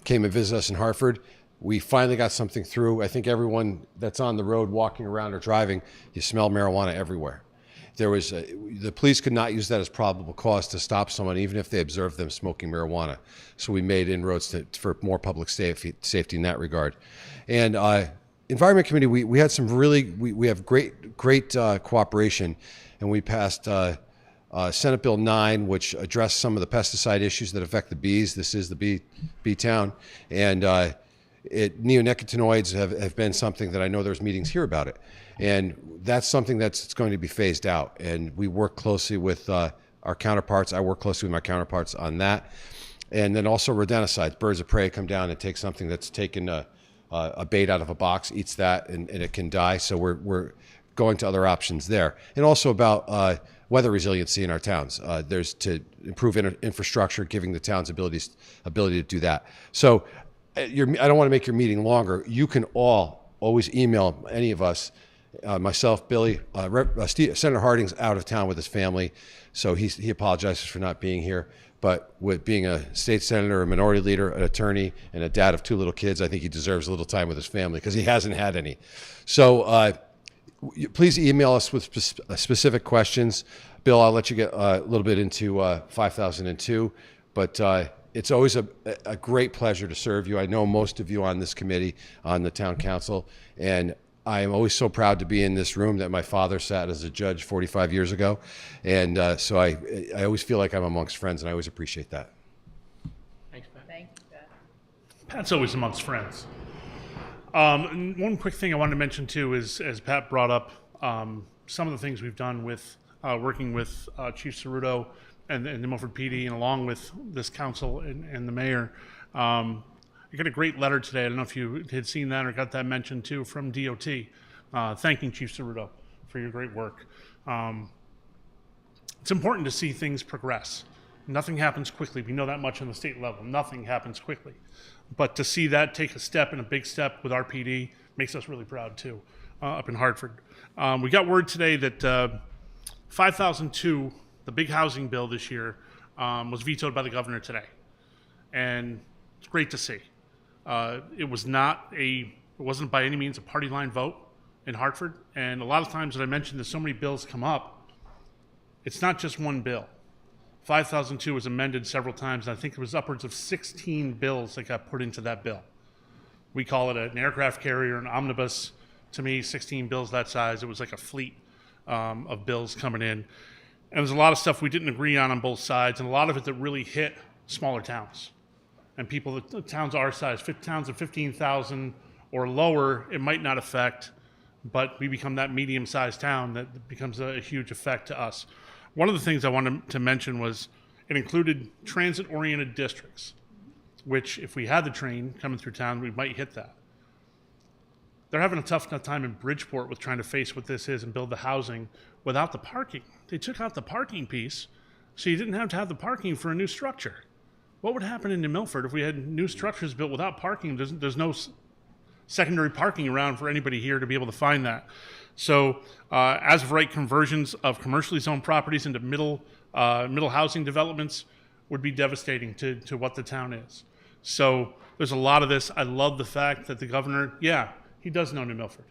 came and visited us in Hartford, we finally got something through. I think everyone that's on the road walking around or driving, you smell marijuana everywhere. The police could not use that as probable cause to stop someone, even if they observed them smoking marijuana. So we made inroads for more public safety in that regard. And Environment Committee, we had some we have great cooperation, and we passed Senate Bill 9, which addressed some of the pesticide issues that affect the bees. This is the bee town, and neonicotinoids have been something that I know there's meetings here about it. And that's something that's going to be phased out. And we work closely with our counterparts. I work closely with my counterparts on that. And then also rodenticides. Birds of prey come down and take something that's taken a bait out of a box, eats that, and it can die. So we're going to other options there. And also about weather resiliency in our towns. There's to improve infrastructure, giving the towns ability to do that. So I don't want to make your meeting longer. You can always email any of us, myself, Billy. Senator Harding's out of town with his family, so he apologizes for not being here. But with being a state senator, a minority leader, an attorney, and a dad of two little kids, I think he deserves a little time with his family because he hasn't had any. So please email us with specific questions. Bill, I'll let you get a little bit into 5002, but it's always a great pleasure to serve you. I know most of you on this committee, on the town council, and I am always so proud to be in this room that my father sat as a judge 45 years ago. And so I always feel like I'm amongst friends, and I always appreciate that. Thanks, Pat. Thank you, Pat. Pat's always amongst friends. And one quick thing I wanted to mention too is, as Pat brought up, some of the things we've done with working with Chief Cerruto and the Milford PD, and along with this council and the mayor. I got a great letter today. I don't know if you had seen that or got that mentioned too from DOT, thanking Chief Cerruto for your great work. It's important to see things progress. Nothing happens quickly. We know that much on the state level. Nothing happens quickly. But to see that take a step, and a big step with our PD, makes us really proud too, up in Hartford. We got word today that 5002, the big housing bill this year, was vetoed by the governor today. And it's great to see. It wasn't by any means a party line vote in Hartford. And a lot of times that I mentioned that so many bills come up, it's not just one bill. 5002 was amended several times, and I think it was upwards of 16 bills that got put into that bill. We call it an aircraft carrier, an omnibus. To me, 16 bills that size, it was like a fleet of bills coming in. And there's a lot of stuff we didn't agree on both sides, and a lot of it that really hit smaller towns. And people, towns our size, towns of 15,000 or lower, it might not affect, but we become that medium-sized town that becomes a huge effect to us. One of the things I wanted to mention was it included transit-oriented districts, which if we had the train coming through town, we might hit that. They're having a tough time in Bridgeport with trying to face what this is and build the housing without the parking. They took out the parking piece, so you didn't have to have the parking for a new structure. What would happen in New Milford if we had new structures built without parking? There's no secondary parking around for anybody here to be able to find that. So as of right, conversions of commercially zoned properties into middle housing developments would be devastating to what the town is. So there's a lot of this. I love the fact that the governor, he does know New Milford.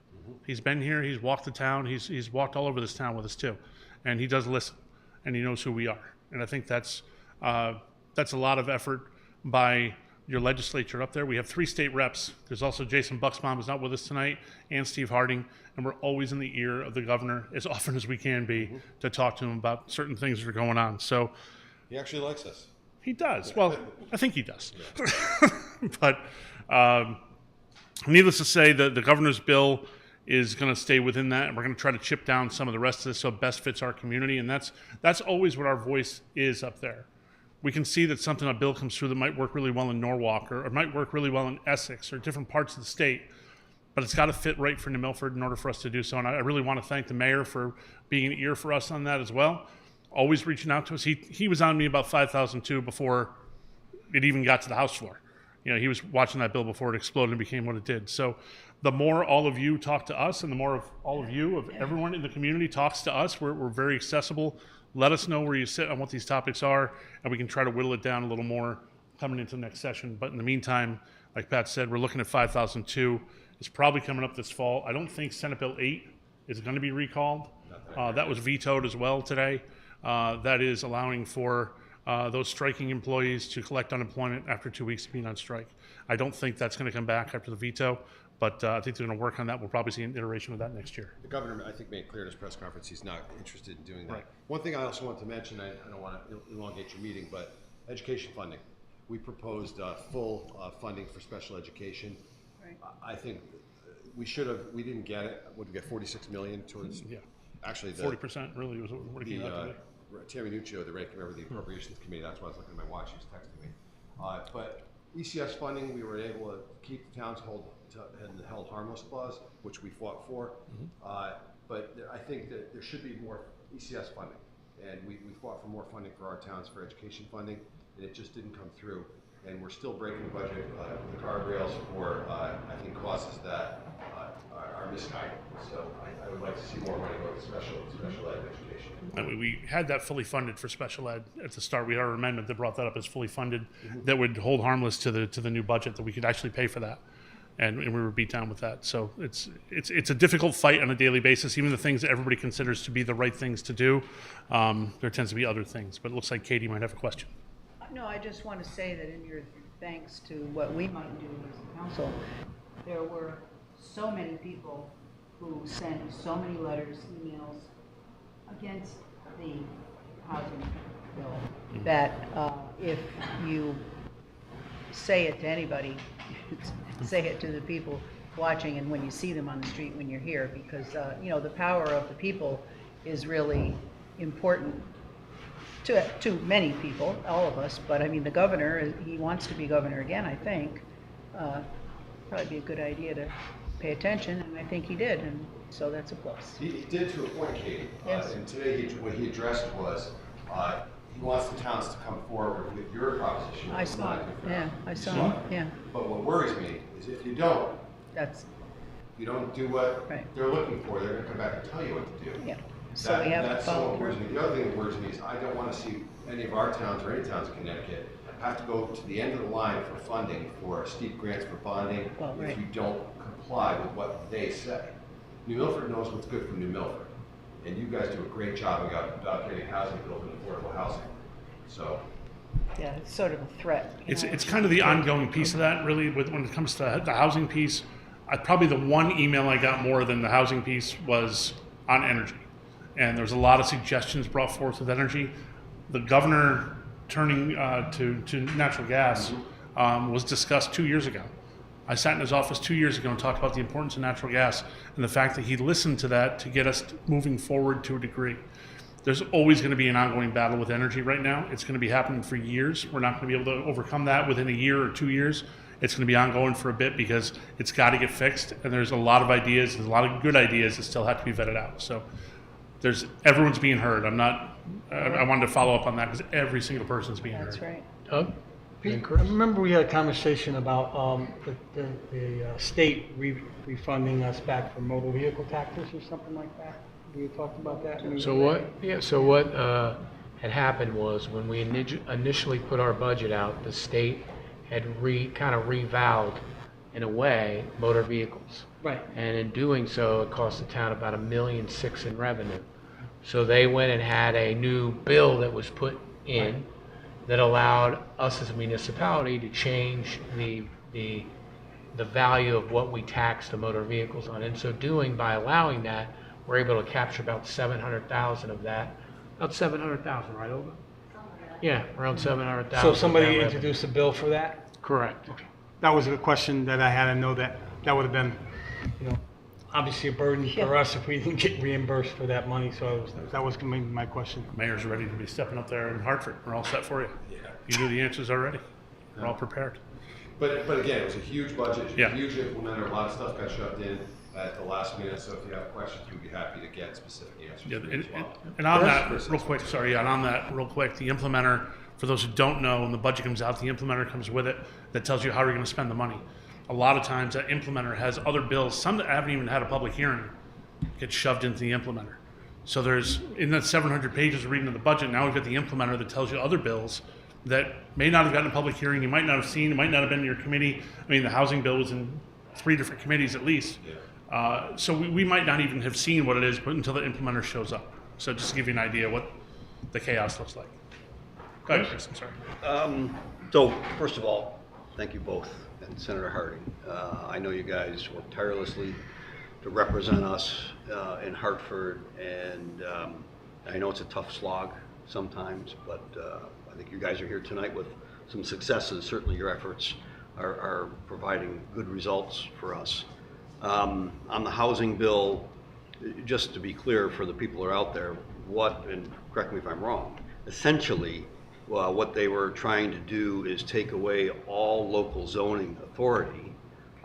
He's been here, he's walked the town, he's walked all over this town with us too. And he does listen, and he knows who we are. And I think that's a lot of effort by your legislature up there. We have 3 state reps. There's also Jason Buxbaum, who's not with us tonight, and Steve Harding, and we're always in the ear of the governor as often as we can be to talk to him about certain things that are going on. So He actually likes us. he does. Well, I think he does. But needless to say, the governor's bill is going to stay within that, and we're going to try to chip down some of the rest of this so it best fits our community, and that's always what our voice is up there. We can see that a bill comes through that might work really well in Norwalk or might work really well in Essex or different parts of the state, but it's got to fit right for New Milford in order for us to do so. And I really want to thank the mayor for being an ear for us on that as well, always reaching out to us. He was on me about 5002 before it even got to the House floor. He was watching that bill before it exploded and became what it did. So the more all of you talk to us and the more of all of you, of everyone in the community talks to us, we're very accessible. Let us know where you sit on what these topics are, and we can try to whittle it down a little more coming into the next session. But in the meantime, like Pat said, we're looking at 5002. It's probably coming up this fall. I don't think Senate Bill 8 is going to be recalled. That was vetoed as well today. That is allowing for those striking employees to collect unemployment after 2 weeks of being on strike. I don't think that's going to come back after the veto, but I think they're going to work on that. We'll probably see an iteration of that next year. The governor, I think, made clear in his press conference he's not interested in doing that. Right. One thing I also want to mention, I don't want to elongate your meeting, but education funding. We proposed full funding for special education. Right. I think we didn't get it. What did we get, 46 million towards? Yeah. Actually, 40% really was what it came out to be. Tammy Nuccio, the ranking member of the Appropriations Committee, that's why I was looking at my watch, she was texting me. But ECS funding, we were able to keep the towns held harmless clause, which we fought for. But I think that there should be more ECS funding. And we fought for more funding for our towns for education funding, and it just didn't come through. And we're still breaking the budget, the guardrails for, I think, causes that are misguided. So I would like to see more money go to special ed education. I mean, we had that fully funded for special ed at the start. We had our amendment that brought that up as fully funded, that would hold harmless to the new budget, that we could actually pay for that. And we were beat down with that. So it's a difficult fight on a daily basis. Even the things that everybody considers to be the right things to do, there tends to be other things. But it looks like Katie might have a question. No, I just want to say that in your thanks to what we might do as a council, there were so many people who sent so many letters, emails against the housing bill that if you say it to anybody, say it to the people watching and when you see them on the street when you're here, because the power of the people is really important to many people, all of us. But I mean, the governor, he wants to be governor again, I think. Probably be a good idea to pay attention, and I think he did, and so that's a plus. He did to a point, Katie. Yes. And today what he addressed was he wants the towns to come forward with your proposition. I saw it. Yeah, I saw it. Yeah. But what worries me is if you don't do what they're looking for, they're going to come back and tell you what to do. Yeah. So we have to follow through. The other thing that worries me is I don't want to see any of our towns or any towns in Connecticut have to go to the end of the line for funding for steep grants for bonding if you don't comply with what they say. New Milford knows what's good for New Milford, and you guys do a great job about getting housing built and affordable housing. So Yeah, it's sort of a threat. you know. It's kind of the ongoing piece of that, really, when it comes to the housing piece. Probably the one email I got more than the housing piece was on energy. And there was a lot of suggestions brought forth with energy. The governor turning to natural gas was discussed 2 years ago. I sat in his office 2 years ago and talked about the importance of natural gas and the fact that he listened to that to get us moving forward to a degree. There's always going to be an ongoing battle with energy right now. It's going to be happening for years. We're not going to be able to overcome that within a year or 2 years. It's going to be ongoing for a bit because it's got to get fixed. And there's a lot of ideas, there's a lot of good ideas that still have to be vetted out. So everyone's being heard. I wanted to follow up on that because every single person's being heard. That's right. Doug? I remember we had a conversation about the state refunding us back for motor vehicle taxes or something like that. We had talked about that. So what had happened was when we initially put our budget out, the state had kind of revalved, in a way, motor vehicles. Right. And in doing so, it cost the town about $1.6 million in revenue. So they went and had a new bill that was put in that allowed us as a municipality to change the value of what we tax the motor vehicles on. And so doing, by allowing that, we're able to capture about 700,000 of that. About 700,000, right, Olga? Yeah, around 700,000. So somebody introduced a bill for that? Correct. Okay. That was a question that I had. I know that would have been, obviously a burden for us if we didn't get reimbursed for that money. So that was going to be my question. Mayor's ready to be stepping up there in Hartford. We're all set for you. You knew the answers already. We're all prepared. But again, it was a huge budget, Yeah. a huge implementer, a lot of stuff got shoved in at the last minute, so if you have questions, we'd be happy to get specific answers Yeah, from you as well. and on that, real quick, the implementer, for those who don't know, when the budget comes out, the implementer comes with it that tells you how you're going to spend the money. A lot of times that implementer has other bills, some that haven't even had a public hearing, get shoved into the implementer. So there's, in that 700 pages of reading of the budget, now we've got the implementer that tells you other bills that may not have gotten a public hearing, you might not have seen, it might not have been in your committee. I mean, the housing bill was in 3 different committees at least. So we might not even have seen what it is until the implementer shows up. So just to give you an idea what the chaos looks like. Go ahead, Chris, I'm sorry. So first of all, thank you both, and Senator Harding. I know you guys work tirelessly to represent us in Hartford, and I know it's a tough slog sometimes, but I think you guys are here tonight with some successes. Certainly your efforts are providing good results for us. On the housing bill, just to be clear for the people who are out there, and correct me if I'm wrong, essentially what they were trying to do is take away all local zoning authority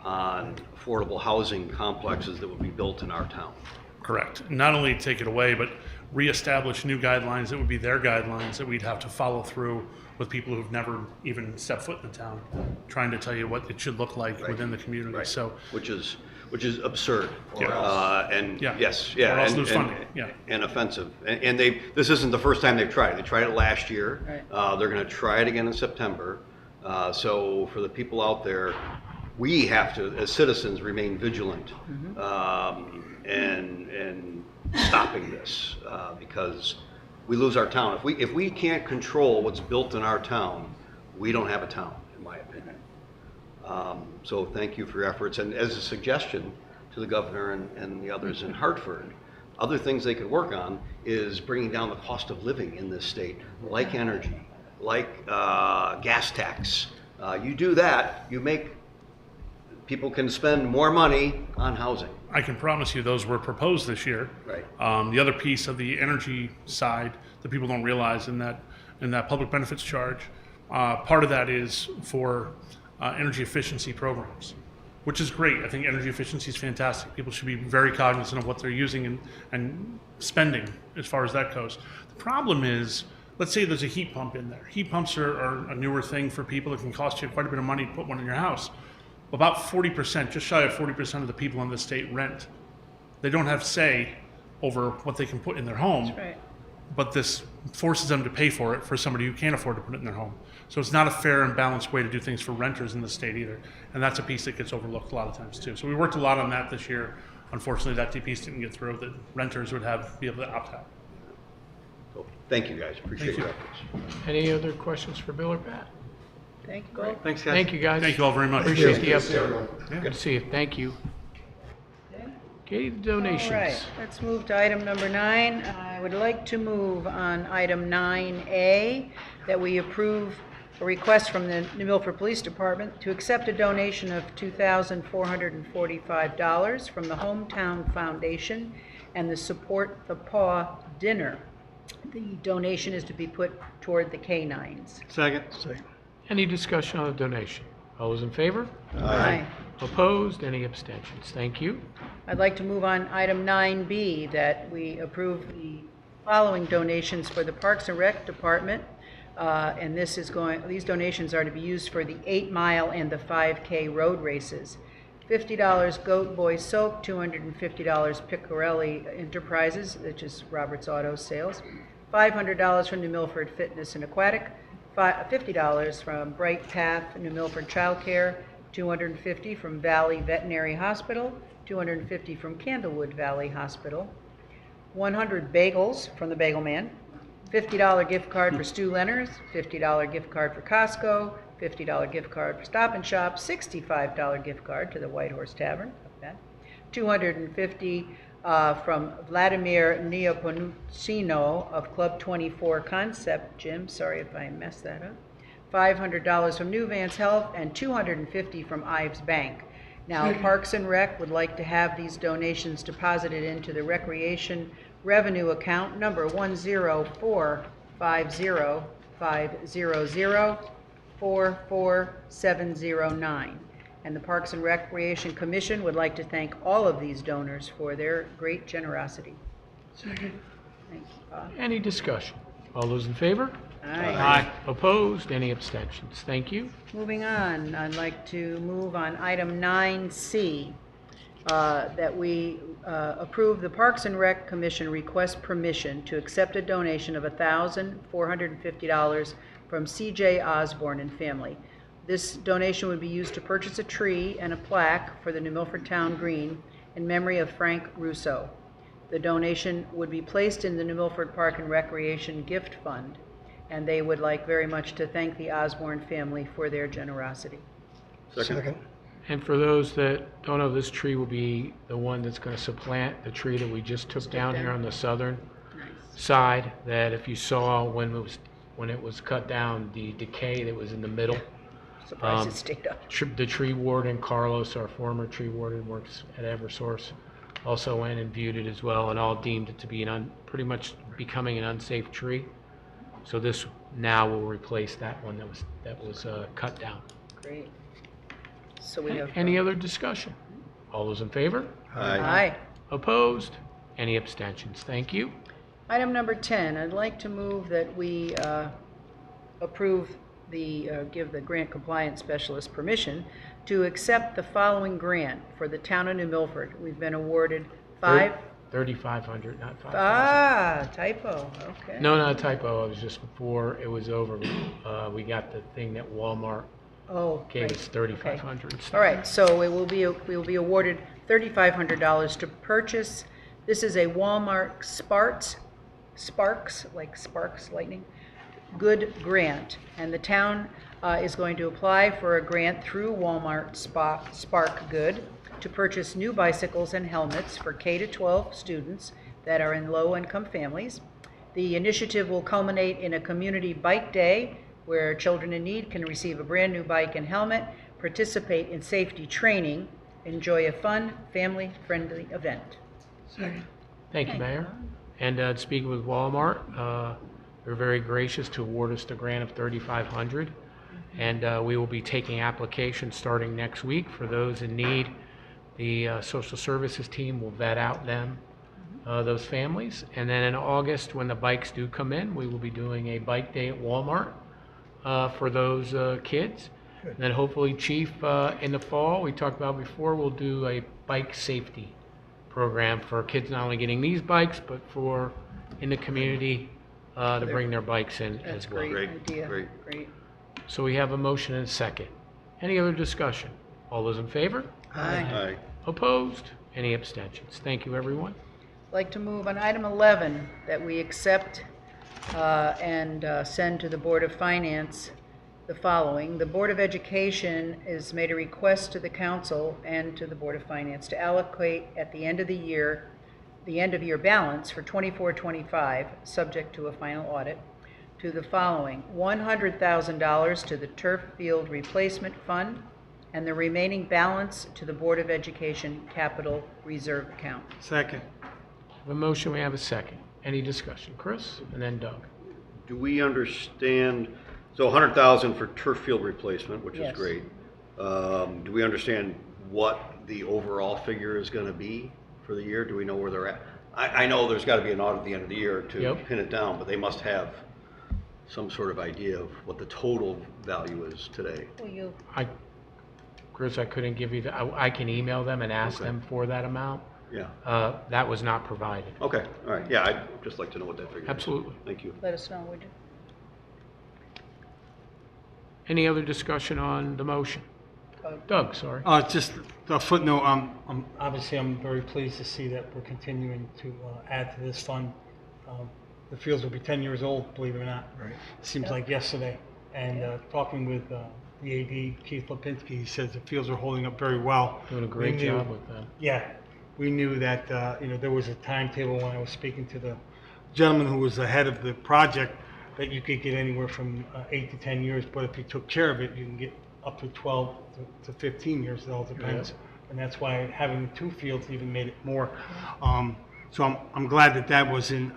on affordable housing complexes that would be built in our town. Correct. Not only take it away, but reestablish new guidelines that would be their guidelines that we'd have to follow through with people who've never even stepped foot in the town, trying to tell you what it should look like within the community. Right. So, which is absurd. And Yeah. yes, Or else lose funding. Yeah. and offensive. And this isn't the first time they've tried it. They tried it last year. Right. They're going to try it again in September. So for the people out there, we have to, as citizens, remain vigilant and stopping this because we lose our town. If we can't control what's built in our town, we don't have a town, in my opinion. So thank you for your efforts. And as a suggestion to the governor and the others in Hartford, other things they could work on is bringing down the cost of living in this state, like energy, like gas tax. You do that, people can spend more money on housing. I can promise you those were proposed this year. Right. The other piece of the energy side that people don't realize in that public benefits charge, part of that is for energy efficiency programs, which is great. I think energy efficiency is fantastic. People should be very cognizant of what they're using and spending as far as that goes. The problem is, let's say there's a heat pump in there. Heat pumps are a newer thing for people. It can cost you quite a bit of money to put one in your house. About 40%, just shy of 40% of the people in the state rent. They don't have say over what they can put in their home. That's right. But this forces them to pay for it for somebody who can't afford to put it in their home. So it's not a fair and balanced way to do things for renters in the state either. And that's a piece that gets overlooked a lot of times too. So we worked a lot on that this year. Unfortunately, that piece didn't get through, that renters would be able to opt out. So, thank you guys, appreciate your efforts. Any other questions for Bill or Pat? Thank you both. Thanks, guys. Thank you, guys. Thank you all very much. Appreciate the update. Good to see you. Thank you. Okay, the donations. All right, let's move to item number 9. I would like to move on item 9A that we approve a request from the New Milford Police Department to accept a donation of $2,445 from the Hometown Foundation and the Support the Paw Dinner. The donation is to be put toward the canines. Second. Any discussion on the donation? All those in favor? Aye. Opposed? Any abstentions? Thank you. I'd like to move on item 9B, that we approve the following donations for the Parks and Rec Department. And these donations are to be used for the 8 Mile and the 5K road races. $50 Goat Boy Soap, $250 Piccarelli Enterprises, which is Robert's Auto Sales, $500 from New Milford Fitness and Aquatic, $50 from Bright Path New Milford Child Care, $250 from Valley Veterinary Hospital, $250 from Candlewood Valley Hospital, 100 bagels from the Bagel Man, $50 gift card for Stu Leonard's, $50 gift card for Costco, $50 gift card for Stop and Shop, $65 gift card to the White Horse Tavern, $250 from Vladimir Neopomuceno of Club 24 Concept Gym, sorry if I messed that up, $500 from New Vance Health, and $250 from Ives Bank. Now, Parks and Rec would like to have these donations deposited into the Recreation Revenue Account number 104500500444709. And the Parks and Recreation Commission would like to thank all of these donors for their great generosity. Second. Thank you, Bob. Any discussion? All those in favor? Aye. Opposed? Any abstentions? Thank you. Moving on, I'd like to move on item 9C, that we approve the Parks and Rec Commission request permission to accept a donation of $1,450 from C.J. Osborne and family. This donation would be used to purchase a tree and a plaque for the New Milford Town Green in memory of Frank Russo. The donation would be placed in the New Milford Park and Recreation Gift Fund, and they would like very much to thank the Osborne family for their generosity. Second. And for those that don't know, this tree will be the one that's going to supplant the tree that we just took down here on the southern side, that if you saw when it was cut down, the decay that was in the middle. Surprised it stayed up. The tree warden, Carlos, our former tree warden, works at Eversource, also went and viewed it as well, and all deemed it to be pretty much becoming an unsafe tree. So this now will replace that one that was cut down. Great. So we have Any other discussion? All those in favor? Aye. Opposed? Any abstentions? Thank you. Item number 10, I'd like to move that we approve give the grant compliance specialist permission to accept the following grant for the town of New Milford. We've been awarded $3,500, not $5,000. Typo, okay. No, not a typo. It was just before it was over. We got the thing that Walmart gave us $3,500. All right, so we will be awarded $3,500 to purchase. This is a Walmart Sparks, like Sparks Lightning, Good grant, and the town is going to apply for a grant through Walmart Spark Good to purchase new bicycles and helmets for K-12 students that are in low-income families. The initiative will culminate in a community bike day where children in need can receive a brand new bike and helmet, participate in safety training, enjoy a fun, family-friendly event. Thank you, Mayor. And speaking with Walmart, they're very gracious to award us the grant of $3,500, and we will be taking applications starting next week for those in need. The social services team will vet out those families, and then in August, when the bikes do come in, we will be doing a bike day at Walmart for those kids. And then hopefully, Chief, in the fall, we talked about before, we'll do a bike safety program for kids not only getting these bikes, but for in the community to bring their bikes in as well. Great idea. Great. So we have a motion and a second. Any other discussion? All those in favor? Aye. Opposed? Any abstentions? Thank you, everyone. I'd like to move on item 11 that we accept and send to the Board of Finance the following. The Board of Education has made a request to the council and to the Board of Finance to allocate at the end of the year, the end of year balance for 24-25, subject to a final audit, to the following: $100,000 to the turf field replacement fund, and the remaining balance to the Board of Education capital reserve account. Second. We have a motion, we have a second. Any discussion? Chris, and then Doug. Do we understand, so 100,000 for turf field replacement, which is Yes. great. Do we understand what the overall figure is gonna be for the year? Do we know where they're at? I know there's gotta be an audit at the end of the year to Yep. pin it down, but they must have some sort of idea of what the total value is today. Well, Chris, I couldn't give you I can email them and ask them for that amount. Yeah. That was not provided. Okay, all right, yeah, I'd just like to know what that figure is. Absolutely. Thank you. let us know, would you? Any other discussion on the motion? Doug, sorry. Just a footnote, obviously, I'm very pleased to see that we're continuing to add to this fund. The fields will be 10 years old, believe it or not. Right. Seems like yesterday. And talking with the AD, Keith Lipinski, he says the fields are holding up very well. Doing a great We knew- job with that. Yeah, we knew that, there was a timetable when I was speaking to the gentleman who was the head of the project, that you could get anywhere from 8 to 10 years, but if you took care of it, you can get up to 12 to 15 years, it all depends. And that's why having 2 fields even made it more. So I'm glad that that was in,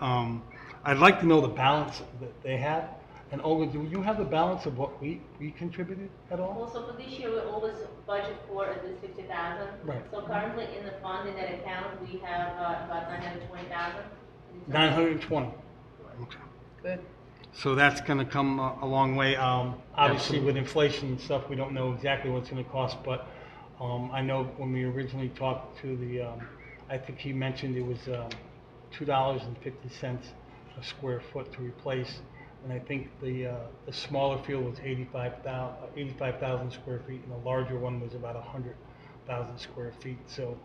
I'd like to know the balance that they have. And Olga, do you have the balance of what we contributed at all? Also, for this year, we always budget for at least 50,000. Right. So currently in the fund, in that account, we have about 920,000. 920. Okay. Good. So that's gonna come a long way. Obviously with inflation and stuff, we don't know exactly what it's gonna cost, but I know when we originally talked to the, I think he mentioned it was $2.50 a square foot to replace. And I think the smaller field was 85,000 square feet, and the larger one was about 100,000 square feet. So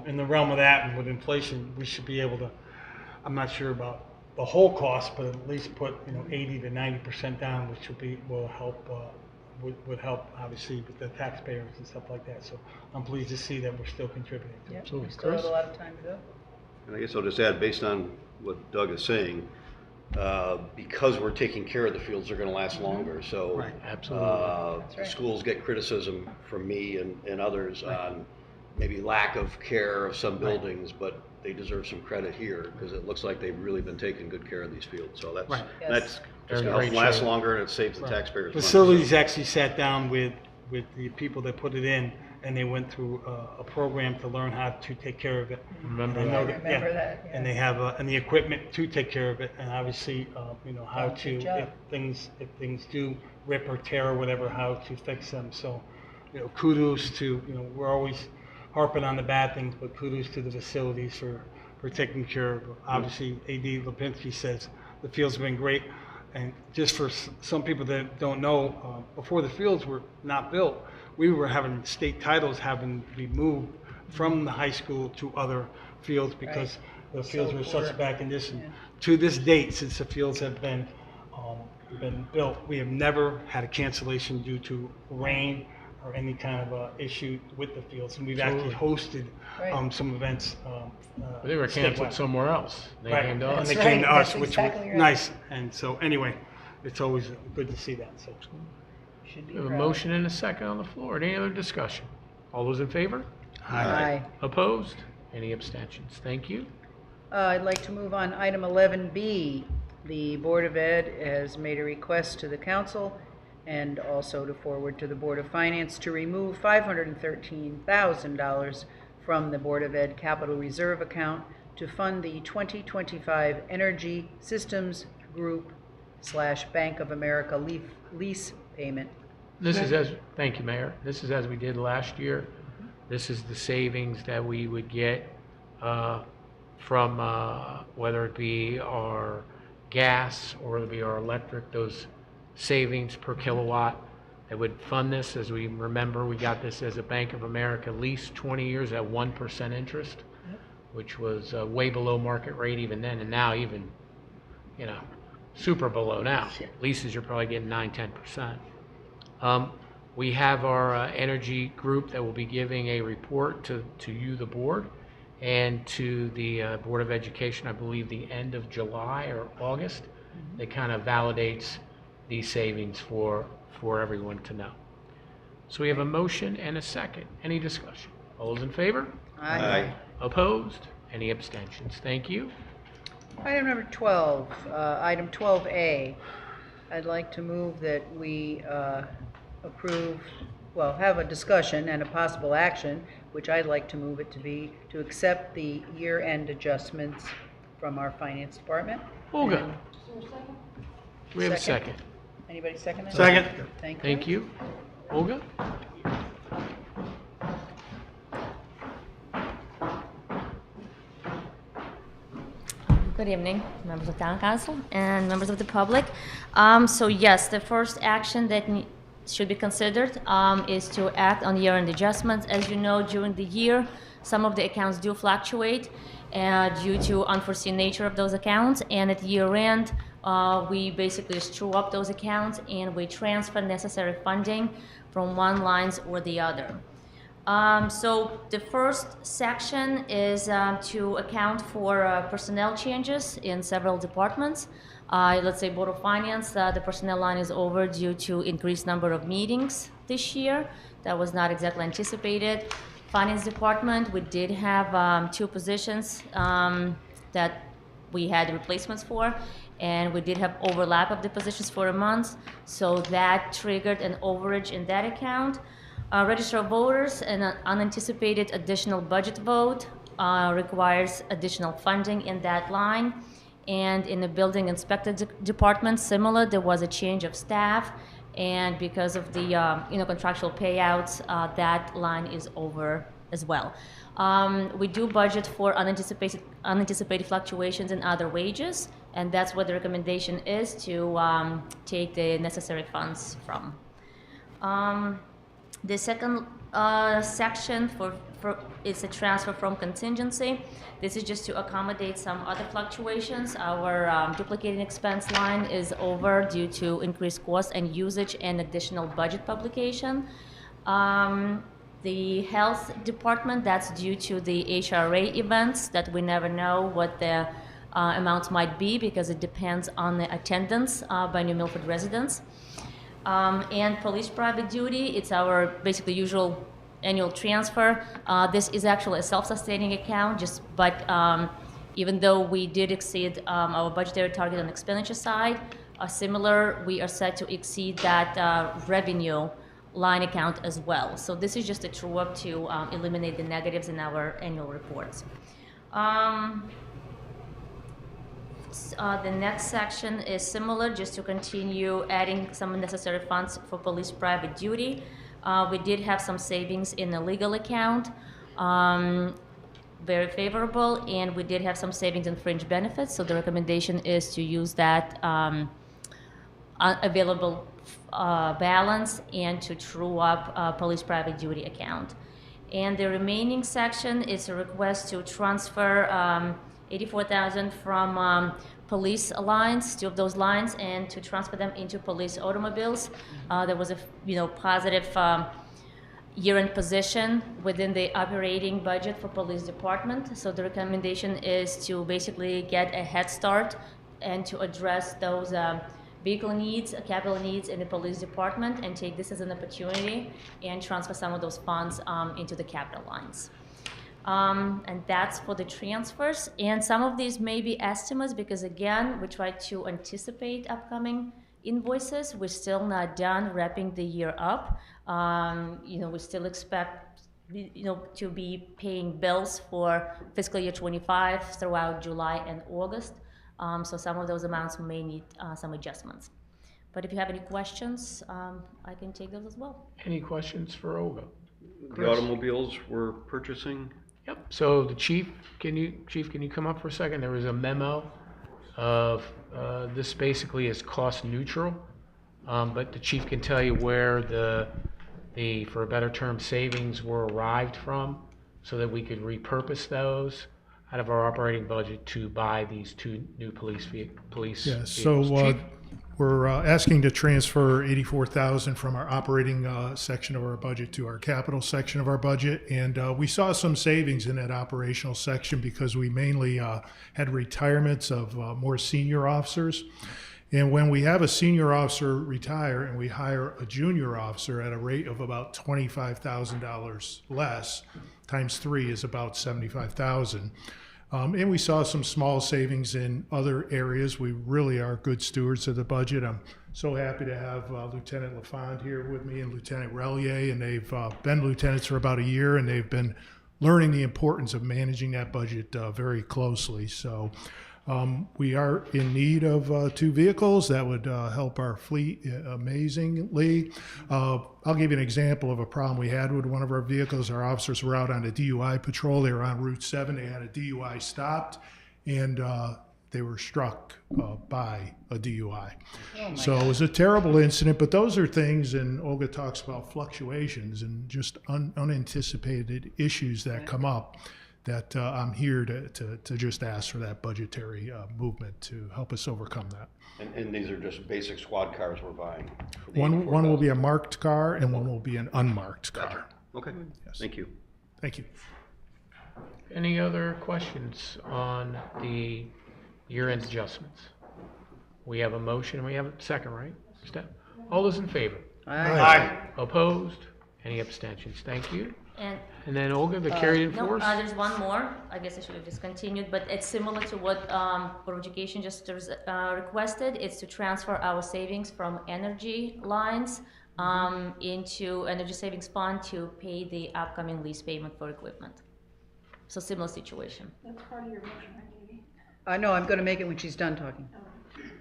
in the realm of that, and with inflation, we should be able to, I'm not sure about the whole cost, but at least put 80 to 90% down, which will help would help obviously with the taxpayers and stuff like that. So I'm pleased to see that we're still contributing. Yeah, Absolutely. we still have Chris? a lot of time to go. And I guess I'll just add, based on what Doug is saying, because we're taking care of the fields, they're gonna last longer, so. Right, absolutely. That's The right. schools get criticism from me and others on maybe lack of care of some buildings, but they deserve some credit here, because it looks like they've really been taking good care of these fields, so that's, Right. Yes. that's just Very gonna help them great last shape. longer, and it saves the Right. taxpayers money. Facilities actually sat down with the people that put it in, and they went through a program to learn how to take care of it. Remember And I know that. Remember that, yeah. And they have, and the equipment to take care of it, and obviously, how Good to, job. if things do rip or tear or whatever, how to fix them. So, kudos to, we're always harping on the bad things, but kudos to the facilities for taking care of. Obviously, AD Lipinski says the field's been great. And just for some people that don't know, before the fields were not built, we were having state titles having to be moved from the high school to other fields because the fields were such bad condition. Yeah. To this date, since the fields have been built, we have never had a cancellation due to rain or any kind of issue with the fields. And we've actually hosted Right. some events. But they were canceled statewide. somewhere else. They Right, came to and us. they That's came to right. us, That's which exactly was right. nice. And so anyway, it's always good to see that, so. Should be We have a proud. motion and a second on the floor. Any other discussion? All those in favor? Aye. Opposed? Any abstentions? Thank you. I'd like to move on item 11B. The Board of Ed has made a request to the council and also to forward to the Board of Finance to remove $513,000 from the Board of Ed capital reserve account to fund the 2025 Energy Systems Group / Bank of America lease payment. This is thank you, Mayor. This is as we did last year. This is the savings that we would get from whether it be our gas or it be our electric, those savings per kilowatt that would fund this. As we remember, we got this as a Bank of America lease, 20 years at 1% interest, which was way below market rate even then, and now even, super below now. Leases, you're probably getting 9-10%. We have our energy group that will be giving a report to you, the board, and to the Board of Education, I believe the end of July or August. That kind of validates these savings for everyone to know. So we have a motion and a second. Any discussion? All those in favor? Aye. Opposed? Any abstentions? Thank you. Item number 12, item 12A. I'd like to move that we approve, well, have a discussion and a possible action, which I'd like to move it to be, to accept the year-end adjustments from our finance department. Olga. And- Do we have a second? Anybody second that? Second. Thank you. Thank you. Olga? Good evening, members of Town Council and members of the public. So yes, the first action that should be considered is to act on year-end adjustments. As you know, during the year, some of the accounts do fluctuate due to unforeseen nature of those accounts, and at year-end, we basically true up those accounts and we transfer necessary funding from one lines or the other. So the first section is to account for personnel changes in several departments. Let's say Board of Finance, the personnel line is over due to increased number of meetings this year. That was not exactly anticipated. Finance Department, we did have 2 positions that we had replacements for, and we did have overlap of the positions for a month, so that triggered an overage in that account. Register of voters, an unanticipated additional budget vote requires additional funding in that line. And in the building inspector department, similar, there was a change of staff, and because of the contractual payouts, that line is over as well. We do budget for unanticipated fluctuations in other wages, and that's what the recommendation is, to take the necessary funds from. The second section is a transfer from contingency. This is just to accommodate some other fluctuations. Our duplicating expense line is over due to increased cost and usage and additional budget publication. The health department, that's due to the HRA events that we never know what the amounts might be because it depends on the attendance by New Milford residents. And police private duty, it's our basically usual annual transfer. This is actually a self-sustaining account, but even though we did exceed our budgetary target on expenditure side, similar, we are set to exceed that revenue line account as well. So this is just a true up to eliminate the negatives in our annual reports. The next section is similar, just to continue adding some necessary funds for police private duty. We did have some savings in the legal account, very favorable, and we did have some savings in fringe benefits, so the recommendation is to use that available balance and to true up police private duty account. And the remaining section is a request to transfer $84,000 from police lines, 2 of those lines, and to transfer them into police automobiles. There was a positive year-end position within the operating budget for police department. So the recommendation is to basically get a head start and to address those vehicle needs, capital needs in the police department, and take this as an opportunity and transfer some of those funds into the capital lines. And that's for the transfers. And some of these may be estimates because, again, we try to anticipate upcoming invoices. We're still not done wrapping the year up. We still expect, to be paying bills for fiscal year 25 throughout July and August. So some of those amounts may need some adjustments. But if you have any questions, I can take those as well. Any questions for Olga? The automobiles we're purchasing? Yep. So the chief, can you come up for a second? There was a memo of this basically is cost neutral, but the chief can tell you where the for a better term savings were arrived from, so that we could repurpose those. out of our operating budget to buy these 2 new police vehicles. Yeah, so we're asking to transfer $84,000 from our operating section of our budget to our capital section of our budget. And we saw some savings in that operational section because we mainly had retirements of more senior officers. And when we have a senior officer retire and we hire a junior officer at a rate of about $25,000 less, times 3 is about $75,000. And we saw some small savings in other areas. We really are good stewards of the budget. I'm so happy to have Lieutenant LaFond here with me and Lieutenant Relier, and they've been lieutenants for about a year, and they've been learning the importance of managing that budget very closely. So we are in need of 2 vehicles that would help our fleet amazingly. I'll give you an example of a problem we had with one of our vehicles. Our officers were out on a DUI patrol. They were on Route 7. They had a DUI stopped, and they were struck by a DUI. So it was a terrible incident, but those are things, and Olga talks about fluctuations and just unanticipated issues that come up, that I'm here to just ask for that budgetary movement to help us overcome that. And these are just basic squad cars we're buying? One will be a marked car and one will be an unmarked car. Okay, Yes. thank you. Thank you. Any other questions on the year-end adjustments? We have a motion, we have a second, right? Steph? All those in favor? Aye. Opposed? Any abstentions? Thank you. And And then Olga, the carried in no, force? there's one more. I guess I should have discontinued, but it's similar to what Board of Education just requested. It's to transfer our savings from energy lines into energy savings fund to pay the upcoming lease payment for equipment. So similar situation. That's part of your motion, right, Katie? No, I'm going to make it when she's done talking.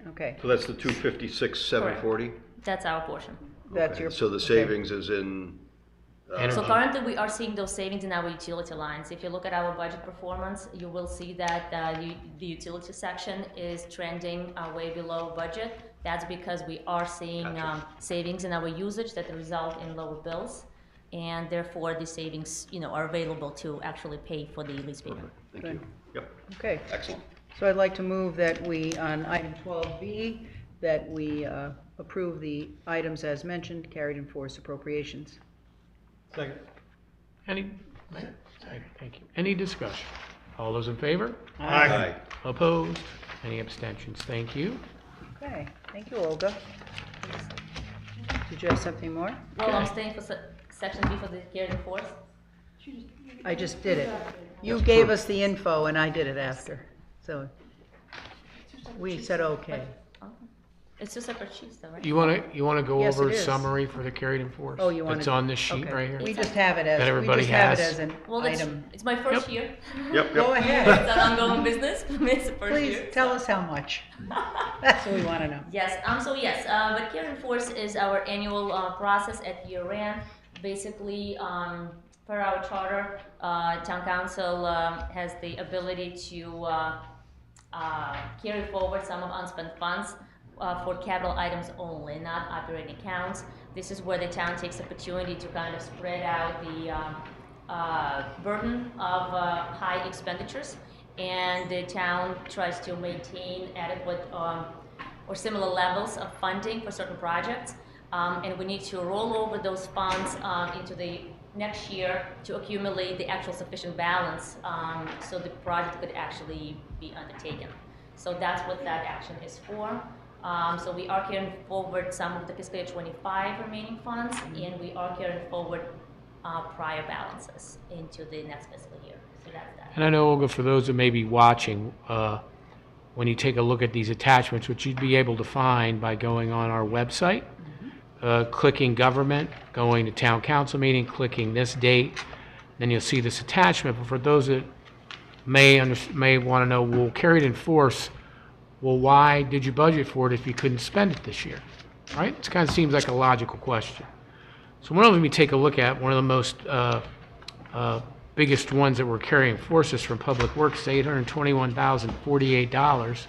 Okay. So that's the 256,740? That's our portion. That's your. So the okay. savings is in? So currently, we are seeing those savings in our utility lines. If you look at our budget performance, you will see that the utility section is trending way below budget. That's because we are seeing savings in our usage that result in lower bills, and therefore the savings, are available to actually pay for the lease payment. Thank you. Yep. Okay. Excellent. So I'd like to move that we, on item 12B, that we approve the items as mentioned, carried in force appropriations. Second. Thank you. Any discussion? All those in favor? Aye. Opposed? Any abstentions? Thank you. Okay, thank you, Olga. Did you have something more? Well, I'm staying for section B for the carried in force. I just did it. You gave us the info and I did it after, so we said okay. It's two separate sheets though, right? You wanna go Yes, over it a is. summary for the carried in force? Oh, you want It's on this sheet okay. right here? We just have it as, That everybody has? an Well, item. it's my first year. Yep, Go yep. ahead. It's an ongoing business. It's the first Please year. tell us how much. That's what we want to know. Yes, but carried in force is our annual process at year end. Basically, per our charter, town council has the ability to carry forward some of unspent funds for capital items only, not operating accounts. This is where the town takes opportunity to kind of spread out the burden of high expenditures, and the town tries to maintain adequate or similar levels of funding for certain projects. And we need to roll over those funds into the next year to accumulate the actual sufficient balance so the project could actually be undertaken. So that's what that action is for. So we are carrying forward some of the fiscal year 25 remaining funds, and we are carrying forward prior balances into the next fiscal year. So that's that. And I know, Olga, for those that may be watching, when you take a look at these attachments, which you'd be able to find by going on our website, clicking government, going to town council meeting, clicking this date, then you'll see this attachment. But for those that may want to know, well, carried in force, well, why did you budget for it if you couldn't spend it this year? Right? It kind of seems like a logical question. So one of them we take a look at, one of the most biggest ones that we're carrying forces from Public Works, $821,048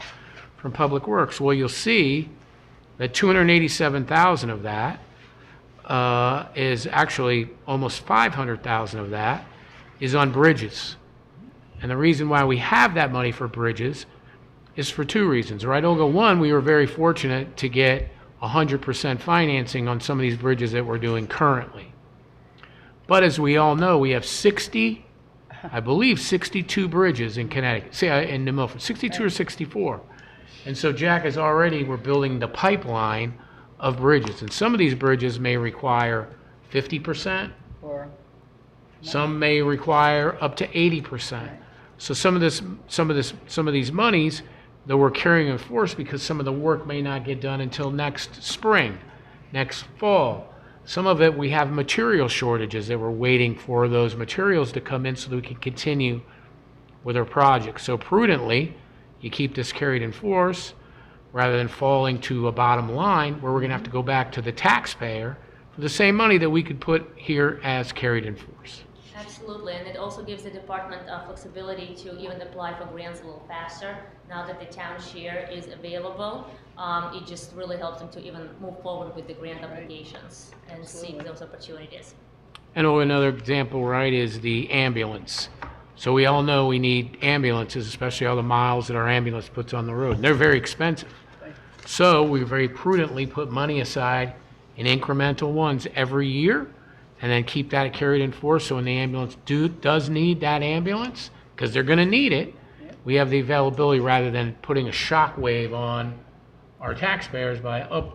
from Public Works. Well, you'll see that $287,000 of that is actually almost $500,000 of that is on bridges. And the reason why we have that money for bridges is for two reasons, right, Olga? One, we were very fortunate to get 100% financing on some of these bridges that we're doing currently. But as we all know, we have 62 bridges in Connecticut, say in New Milford, 62 or 64. And so Jack is already, we're building the pipeline of bridges. And some of these bridges may require 50%. Some may require up to 80%. So some of these monies that we're carrying in force because some of the work may not get done until next spring, next fall. Some of it we have material shortages that we're waiting for those materials to come in so that we can continue with our project. So prudently, you keep this carried in force rather than falling to a bottom line where we're going to have to go back to the taxpayer for the same money that we could put here as carried in force. Absolutely, and it also gives the department flexibility to even apply for grants a little faster. Now that the town share is available, it just really helps them to even move forward with the grant applications and seek those opportunities. And another example, right, is the ambulance. So we all know we need ambulances, especially all the miles that our ambulance puts on the road. And they're very expensive. So we very prudently put money aside in incremental ones every year and then keep that carried in force. So when the ambulance does need that ambulance, because they're going to need it, we have the availability rather than putting a shock wave on our taxpayers by, oh,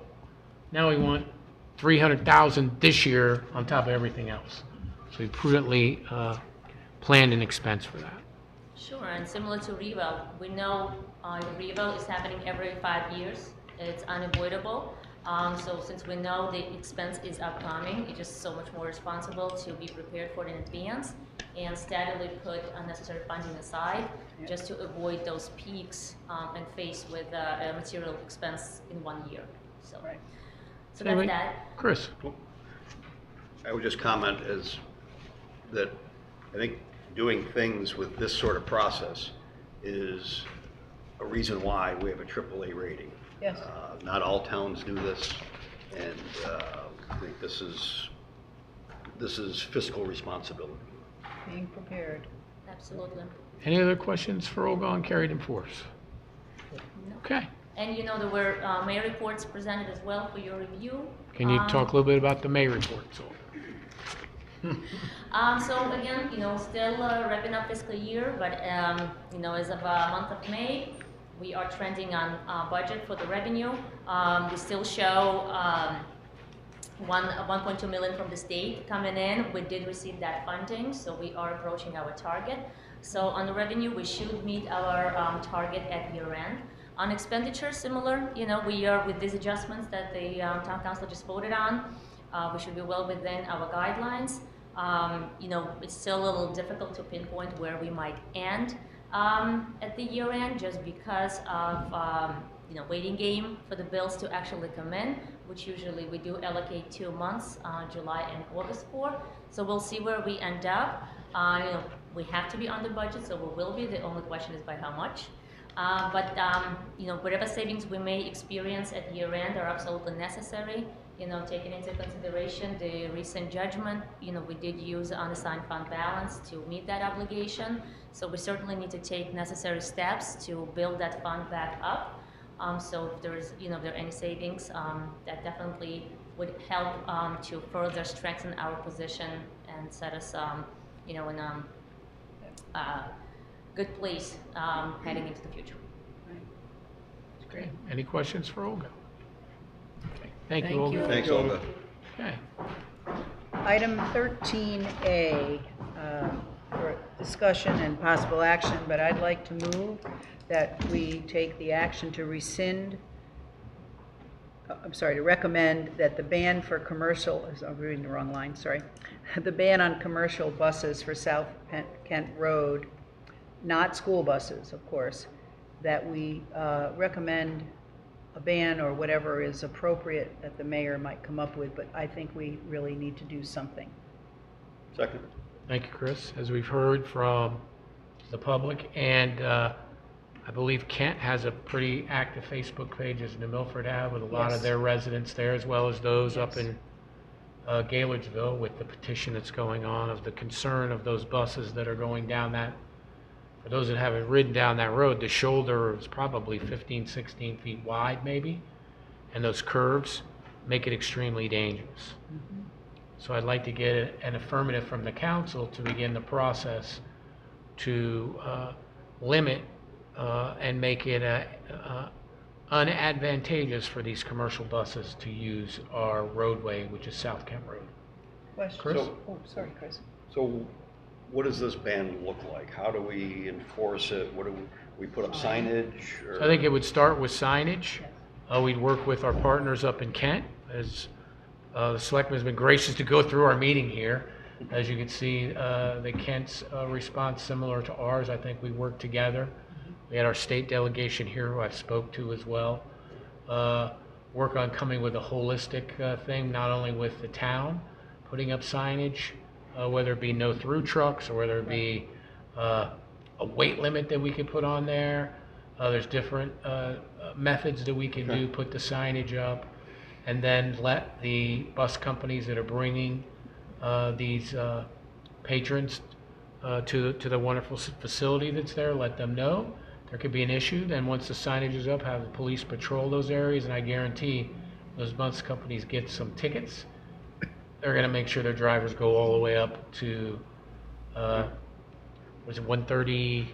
now we want $300,000 this year on top of everything else. So we prudently planned an expense for that. Sure, and similar to Reval, we know Reval is happening every 5 years. It's unavoidable. So since we know the expense is upcoming, it's just so much more responsible to be prepared for it in advance and steadily put unnecessary funding aside just to avoid those peaks and face with a material expense in 1 year. So, so that's that. Chris. I would just comment as that I think doing things with this sort of process is a reason why we have a AAA rating. Yes. Not all towns do this, and I think this is fiscal responsibility. Being prepared. Absolutely. Any other questions for Olga on carried in force? No. Okay. And you know there were May reports presented as well for your review. Can you talk a little bit about the May reports? So again, you know, still wrapping up fiscal year, but you know, as of month of May, we are trending on budget for the revenue. We still show 1.2 million from the state coming in. We did receive that funding, so we are approaching our target. So on the revenue, we should meet our target at year end. On expenditure, similar, you know, we are with these adjustments that the town council just voted on. We should be well within our guidelines. You know, it's still a little difficult to pinpoint where we might end at the year end, just because of you know, waiting game for the bills to actually come in, which usually we do allocate 2 months, July and August for. So we'll see where we end up. You know, we have to be under budget, so we will be. The only question is by how much. But you know, whatever savings we may experience at year end are absolutely necessary. You know, taking into consideration the recent judgment, you know, we did use unassigned fund balance to meet that obligation. So we certainly need to take necessary steps to build that fund back up. So if there's, you know, if there are any savings, that definitely would help to further strengthen our position and set us, you know, in a good place heading into the future. Okay. Any questions for Olga? Okay. Thank you, Thank Olga. you. Thanks, Olga. Okay. Item 13A, for discussion and possible action, but I'd like to move that we take the action to rescind, to recommend that the ban for commercial, I'm reading the wrong line, sorry. The ban on commercial buses for South Kent Road, not school buses, of course, that we recommend a ban or whatever is appropriate that the mayor might come up with, but I think we really need to do something. Second. Thank you, Chris. As we've heard from the public, and I believe Kent has a pretty active Facebook page, as New Milford have, with a lot of their residents there, as well as those up in Gaylordsville with the petition that's going on of the concern of those buses that are going down that for those that haven't ridden down that road, the shoulder is probably 15, 16 feet wide maybe, and those curves make it extremely dangerous. So I'd like to get an affirmative from the council to begin the process to limit and make it unadvantageous for these commercial buses to use our roadway, which is South Kent Road. Question? Chris? Oh, sorry, Chris. So what does this ban look like? How do we enforce it? What do we put up signage? Or? I think it would start with signage. We'd work with our partners up in Kent, as the selectman has been gracious to go through our meeting here. As you can see, the Kent's response similar to ours. I think we worked together. We had our state delegation here who I spoke to as well. Work on coming with a holistic thing, not only with the town, putting up signage, whether it be no through trucks or whether it be a weight limit that we could put on there. There's different methods that we can do, put the signage up, and then let the bus companies that are bringing these patrons to the wonderful facility that's there, let them know there could be an issue. Then once the signage is up, have the police patrol those areas, and I guarantee those bus companies get some tickets. They're going to make sure their drivers go all the way up to, was it 130?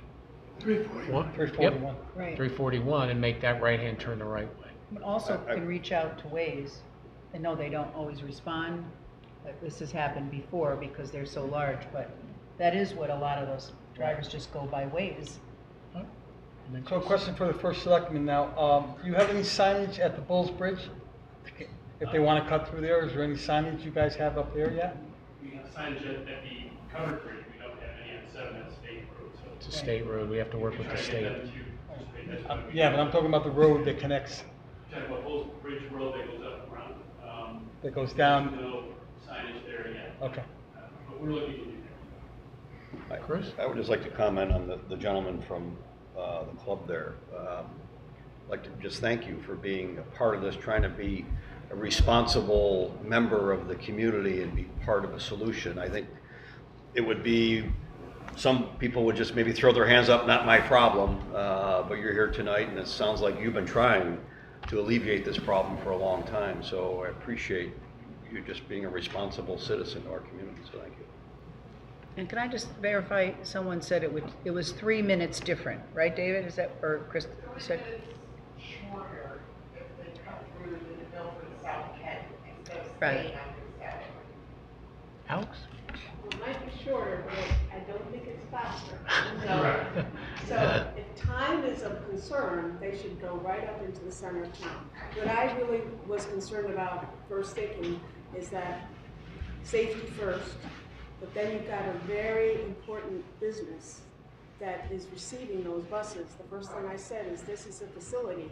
341. 341. Yep. Right. 341, and make that right-hand turn the right way. But also can reach out to Waze. I know they don't always respond. This has happened before because they're so large, but that is what a lot of those drivers just go by Waze. So a question for the first selectman now. Do you have any signage at the Bulls Bridge? If they want to cut through there, is there any signage you guys have up there yet? We have signage at the covered bridge. We don't have any on 7 at State Road. So It's a state road. We have to work with the state. Yeah, but I'm talking about the road that connects. Talking about Bulls Bridge Road that goes up around. That goes down. No signage there yet. Okay. But we're looking to do that. Chris? I would just like to comment on the gentleman from the club there. I'd like to just thank you for being a part of this, trying to be a responsible member of the community and be part of a solution. I think it would be, some people would just maybe throw their hands up, not my problem, but you're here tonight and it sounds like you've been trying to alleviate this problem for a long time. So I appreciate you just being a responsible citizen to our community, so thank you. And can I just verify, someone said it was 3 minutes different, right, David? Is that, or Chris said? Shorter if they come through the Milford South Kent instead of Right. staying on the 7. Alex? It might be shorter, but I don't think it's faster. So if time is of concern, they should go right up into the center of town. What I really was concerned about first thinking is that safety first, but then you've got a very important business that is receiving those buses. The first thing I said is this is a facility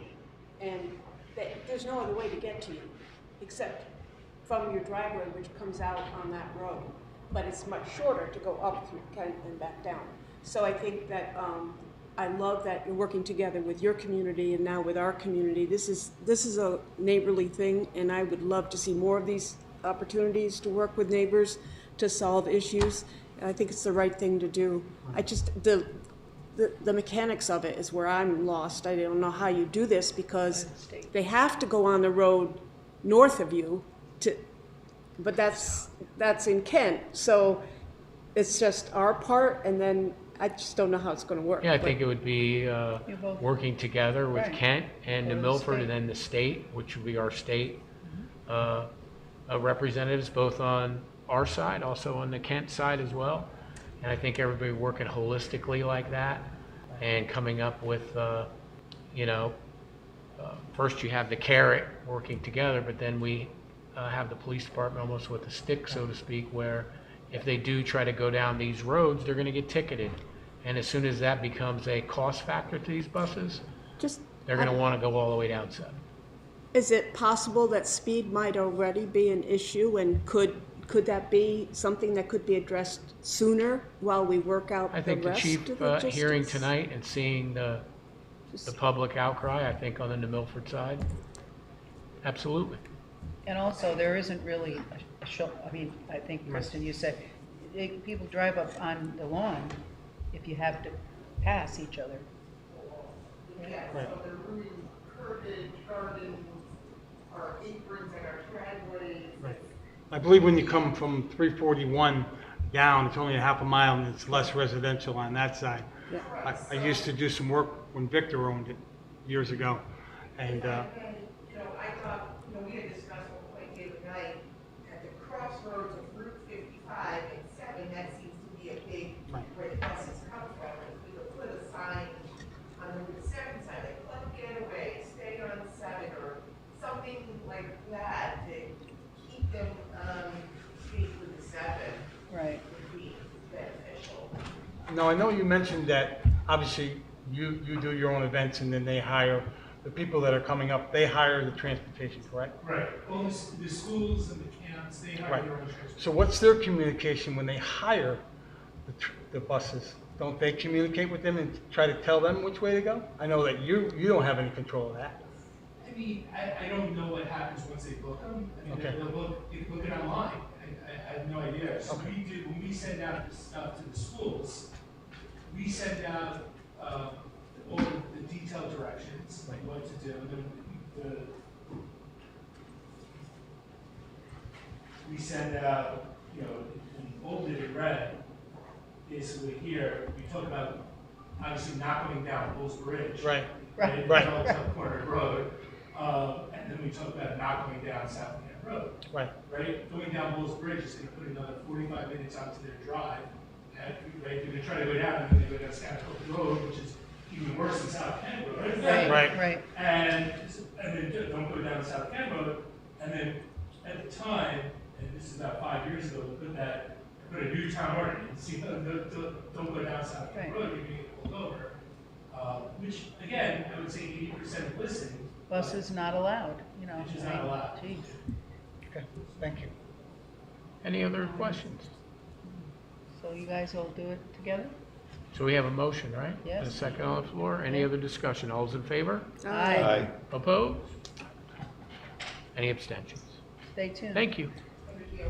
and there's no other way to get to you except from your driveway, which comes out on that road. But it's much shorter to go up through Kent and back down. So I think that I love that you're working together with your community and now with our community. This is a neighborly thing, and I would love to see more of these opportunities to work with neighbors to solve issues. I think it's the right thing to do. I just the mechanics of it is where I'm lost. I don't know how you do this because they have to go on the road north of you but that's in Kent, so it's just our part, and then I just don't know how it's going to work. Yeah, I think it would be working together with Right. Kent and Or the the Milford state. and then the state, which would be our state representatives, both on our side, also on the Kent side as well. And I think everybody working holistically like that and coming up with, first you have the carrot working together, but then we have the police department almost with a stick, so to speak, where if they do try to go down these roads, they're going to get ticketed. And as soon as that becomes a cost factor to these buses, they're going to want to go all the way down 7. Is it possible that speed might already be an issue, and could that be something that could be addressed sooner while we work out I think the the rest chief of the hearing logistics? tonight and seeing the public outcry, I think on the New Milford side, absolutely. And also, there isn't really I think, Kristen, you said, people drive up on the lawn if you have to pass each other. Yeah, so they're moving curbage, gardens, our aprons and our driveways. Right. I believe when you come from 341 down, it's only a half a mile and it's less residential on that side. I used to do some work when Victor owned it years ago. And, You know, I thought, we had discussed one point the other night, at the crossroads of Route 55 and 7, that seems to be a big, where the buses come from. If we could put a sign on the Route 7 side, like Club Getaway, stay on 7, or something like that, to keep them, speak with the 7. Right. Would be beneficial. now I know you mentioned that obviously you do your own events and then they hire, the people that are coming up, they hire the transportation, correct? Right. All the schools and the camps, they hire Right. their own transportation. So what's their communication when they hire the buses? Don't they communicate with them and try to tell them which way to go? I know that you don't have any control of that. I mean, I don't know what happens once they book them. I mean, Okay. they'll book it online. I have no idea. So Okay. when we send out the stuff to the schools, we send out all the detailed directions, like what to do. We send out, in bolded in red, basically here, we talk about obviously not going down Bulls Bridge. Right. Right. Right. Corner Road. And then we talk about not going down South Camp Road. Right. Right? Going down Bulls Bridge is going to put another 45 minutes onto their drive. Right? They're going to try to go down, and then they go down Scampscott Road, which is even worse than South Camp Road. Right. And then don't go down South Camp Road. And then at the time, and this is about 5 years ago, we put a new town ordinance. Don't go down South Camp Road, you're going to get pulled over. Which, again, I would say 80% listen. Buses not allowed, Which is not allowed. Geez. Okay, thank you. Any other questions? So you guys will do it together? So we have a motion, right? Yes. And a second on the floor. Any other discussion? All those in favor? Aye. Opposed? Any abstentions? Stay tuned. Thank you.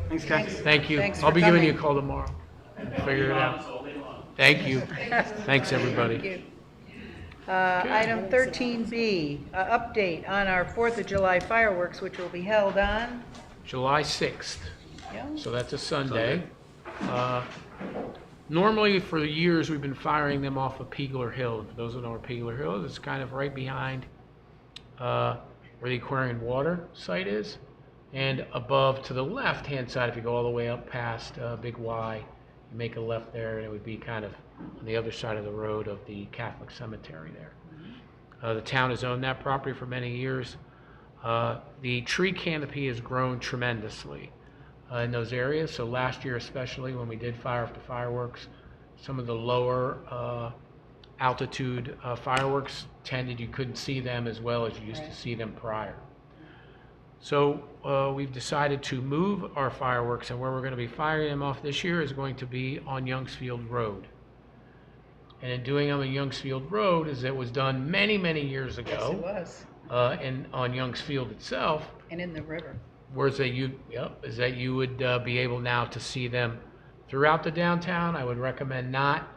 Thanks, guys. Thank you. Thanks I'll for be giving you a coming. call tomorrow. Figure it out. Thank you. Thanks, everybody. Thank you. Item 13B, update on our 4th of July fireworks, which will be held on, July 6th. yeah, So that's a Sunday. Normally, for years, we've been firing them off of Peagler Hill. For those who know where Peagler Hill is, it's kind of right behind where the Aquarian Water site is. And above to the left-hand side, if you go all the way up past Big Y, you make a left there, and it would be kind of on the other side of the road of the Catholic cemetery there. The town has owned that property for many years. The tree canopy has grown tremendously in those areas. So last year especially, when we did fire off the fireworks, some of the lower altitude fireworks you couldn't see them as well as you used to see them prior. So we've decided to move our fireworks, and where we're going to be firing them off this year is going to be on Youngsfield Road. And in doing them on Youngsfield Road, as it was done many, many years yes, it ago, was, on Youngsfield itself, and in the river. is that you would be able now to see them throughout the downtown. I would recommend not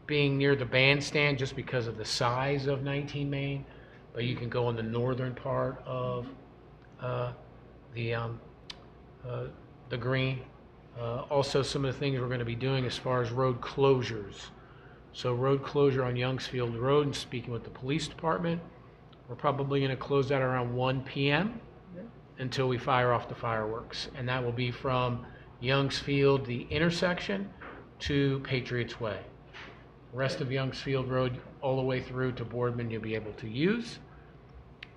being near the bandstand just because of the size of 19 Main, but you can go in the northern part of the green. Also, some of the things we're going to be doing as far as road closures. So road closure on Youngsfield Road, and speaking with the police department, we're probably going to close that around 1 p.m. until we fire off the fireworks. And that will be from Youngsfield, the intersection, to Patriots Way. The rest of Youngsfield Road, all the way through to Boardman, you'll be able to use.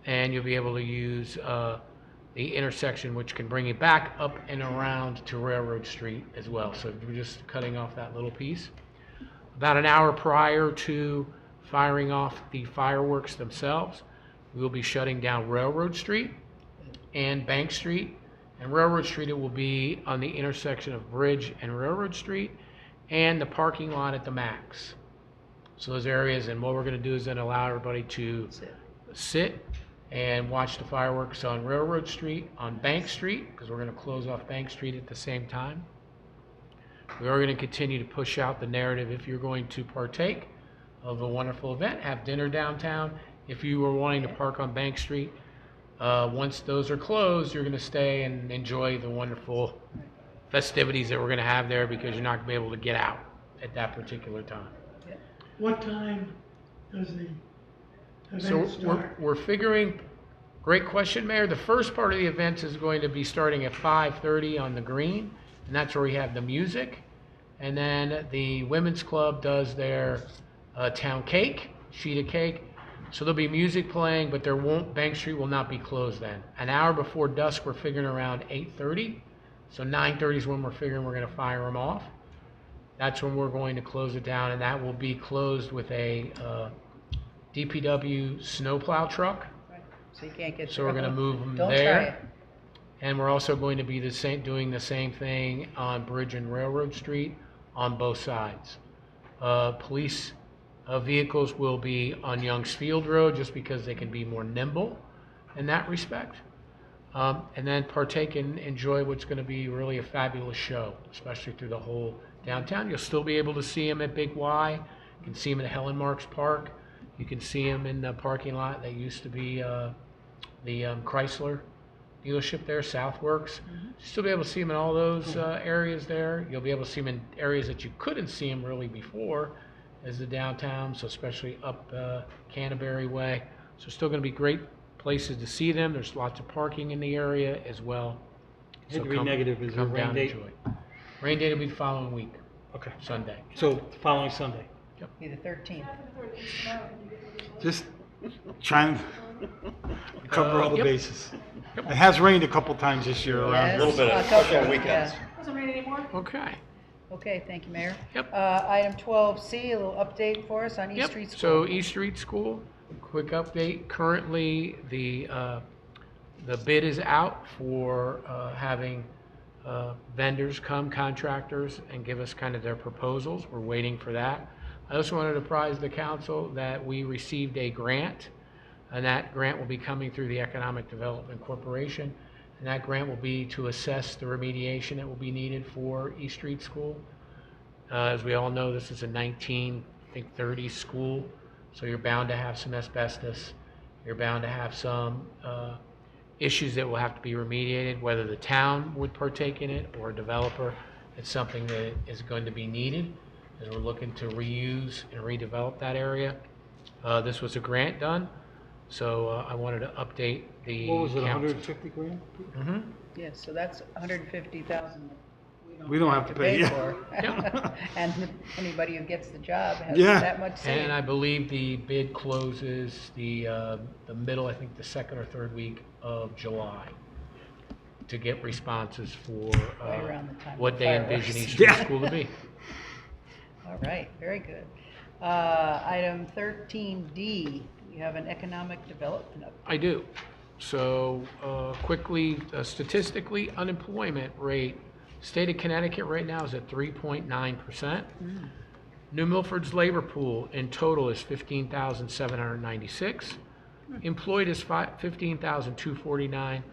And you'll be able to use the intersection, which can bring you back up and around to Railroad Street as well. So we're just cutting off that little piece. About an hour prior to firing off the fireworks themselves, we will be shutting down Railroad Street and Bank Street. And Railroad Street, it will be on the intersection of Bridge and Railroad Street and the parking lot at the Max. So those areas, and what we're going to do is then allow everybody to sit and watch the fireworks on Railroad Street, on Bank Street, because we're going to close off Bank Street at the same time. We are going to continue to push out the narrative, if you're going to partake, of a wonderful event, have dinner downtown. If you were wanting to park on Bank Street, once those are closed, you're going to stay and enjoy the wonderful festivities that we're going to have there, because you're not going to be able to get out at that particular time. What time does the So event start? we're figuring, great question, Mayor. The first part of the event is going to be starting at 5:30 on the green, and that's where we have the music. And then the Women's Club does their town cake, sheet of cake. So there'll be music playing, but Bank Street will not be closed then. An hour before dusk, we're figuring around 8:30. So 9:30 is when we're figuring we're going to fire them off. That's when we're going to close it down, and that will be closed with a DPW snowplow truck. So you can't get. So we're going to move them Don't there. try it. And we're also going to be doing the same thing on Bridge and Railroad Street on both sides. Police vehicles will be on Youngs Field Road just because they can be more nimble in that respect. And then partake and enjoy what's going to be really a fabulous show, especially through the whole downtown. You'll still be able to see them at Big Y. You can see them at Helen Marks Park. You can see them in the parking lot that used to be the Chrysler dealership there, Southworks. You'll still be able to see them in all those areas there. You'll be able to see them in areas that you couldn't see them really before, as the downtown, so especially up Canterbury Way. So still going to be great places to see them. There's lots of parking in the area as well. I hate to be negative, is there a come rain down and date? enjoy it. Rain date will be the following week. Okay. Sunday. So following Sunday. Be the 13th. Just trying to cover all the Yep. bases. It has rained a couple times this year around. Yes, a little bit, especially on weekends. Doesn't rain anymore? Okay. Okay, thank you, Mayor. Yep. Item 12C, a little update for us on East Street School. So East Street School, quick update. Currently, the bid is out for having vendors come, contractors, and give us kind of their proposals. We're waiting for that. I also wanted to apprise the council that we received a grant, and that grant will be coming through the Economic Development Corporation. And that grant will be to assess the remediation that will be needed for East Street School. As we all know, this is a 1930s school, so you're bound to have some asbestos. You're bound to have some issues that will have to be remediated, whether the town would partake in it or a developer. It's something that is going to be needed as we're looking to reuse and redevelop that area. This was a grant done, so I wanted to update the What was it, council. 150 grand? Mm-hmm. Yes, so that's 150,000 We don't have to pay, yeah. for. And anybody who gets the job has Yeah. that much saved. And I believe the bid closes the middle, I think the second or third week of July, to get responses for Right around the time what of they fireworks. envision East Street Yeah. School to be. All right, very good. Item 13D, you have an economic development update. I do. So quickly, statistically, unemployment rate, state of Connecticut right now is at 3.9%. New Milford's labor pool in total is 15,796. Employed is 15,249.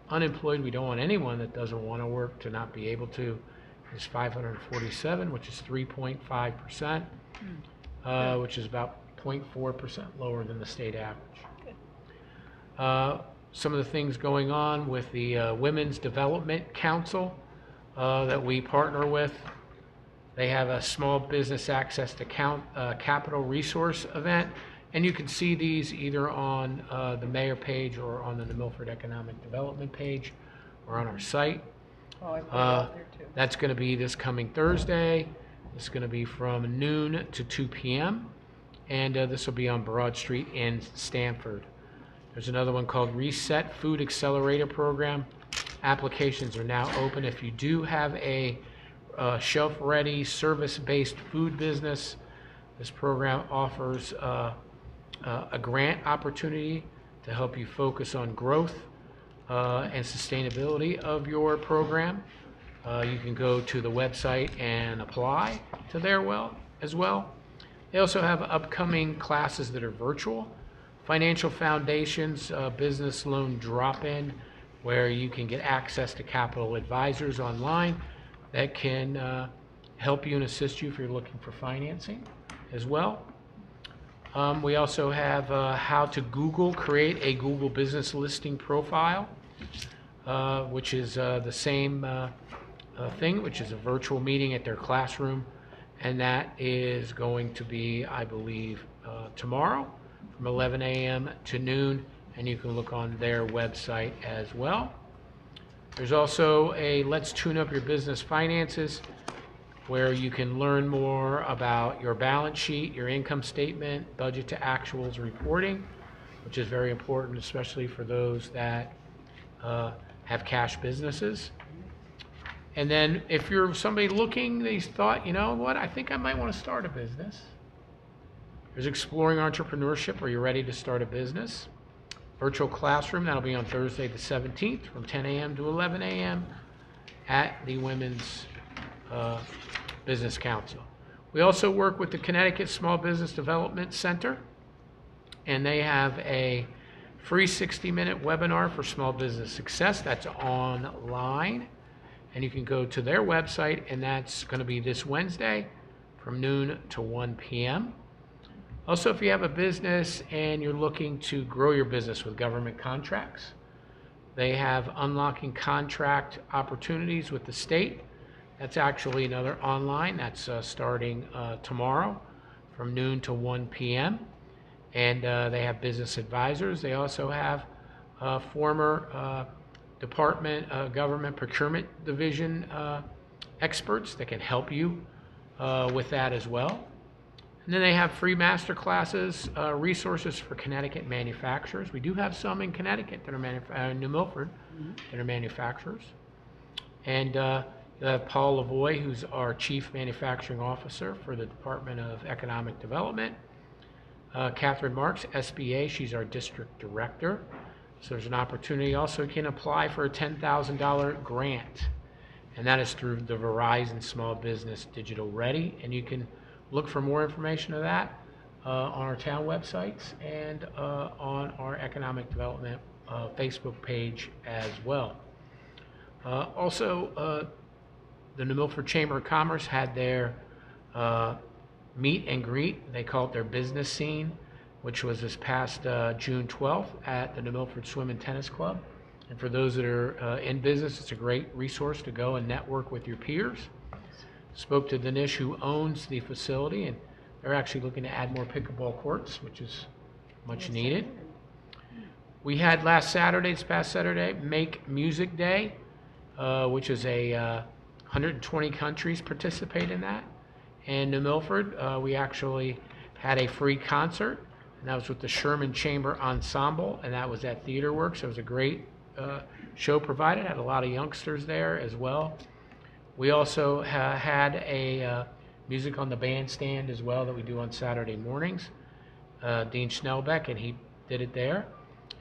Unemployed, we don't want anyone that doesn't want to work to not be able to, is 547, which is 3.5%, which is about 0.4% lower than the state average. Some of the things going on with the Women's Development Council that we partner with. They have a small business access to capital resource event, and you can see these either on the mayor page or on the New Milford Economic Development page or on our site. Oh, I put it out there too. That's going to be this coming Thursday. It's going to be from noon to 2 p.m. And this will be on Broad Street in Stamford. There's another one called Reset Food Accelerator Program. Applications are now open. If you do have a shelf-ready, service-based food business, this program offers a grant opportunity to help you focus on growth and sustainability of your program. You can go to the website and apply to there as well. They also have upcoming classes that are virtual. Financial Foundations Business Loan Drop-In, where you can get access to capital advisors online that can help you and assist you if you're looking for financing as well. We also have how to create a Google business listing profile, which is the same thing, which is a virtual meeting at their classroom. And that is going to be, I believe, tomorrow from 11 a.m. to noon. And you can look on their website as well. There's also a Let's Tune Up Your Business Finances, where you can learn more about your balance sheet, your income statement, budget to actuals reporting, which is very important, especially for those that have cash businesses. And then if you're somebody looking, they thought, you know what, I think I might want to start a business. There's Exploring Entrepreneurship, where you're ready to start a business. Virtual classroom, that'll be on Thursday the 17th from 10 a.m. to 11 a.m. at the Women's Business Council. We also work with the Connecticut Small Business Development Center, and they have a free 60-minute webinar for small business success. That's online, and you can go to their website, and that's going to be this Wednesday from noon to 1 p.m. Also, if you have a business and you're looking to grow your business with government contracts, they have Unlocking Contract Opportunities with the state. That's actually another online. That's starting tomorrow from noon to 1 p.m. And they have business advisors. They also have former Department of Government Procurement Division experts that can help you with that as well. And then they have free master classes, resources for Connecticut manufacturers. We do have some in Connecticut that are New Milford that are manufacturers. And Paul Lavoie, who's our Chief Manufacturing Officer for the Department of Economic Development. Catherine Marks, SBA, she's our District Director. So there's an opportunity. Also, you can apply for a $10,000 grant, and that is through the Verizon Small Business Digital Ready. And you can look for more information of that on our town websites and on our Economic Development Facebook page as well. Also, the New Milford Chamber of Commerce had their meet and greet. They call it their business scene, which was this past June 12th at the New Milford Swim and Tennis Club. And for those that are in business, it's a great resource to go and network with your peers. Spoke to Dinesh, who owns the facility, and they're actually looking to add more pickleball courts, which is much needed. We had this past Saturday, Make Music Day, which is 120 countries participate in that. And New Milford, we actually had a free concert, and that was with the Sherman Chamber Ensemble, and that was at Theater Works. It was a great show provided, had a lot of youngsters there as well. We also had a music on the bandstand as well that we do on Saturday mornings. Dean Schnellbeck, and he did it there.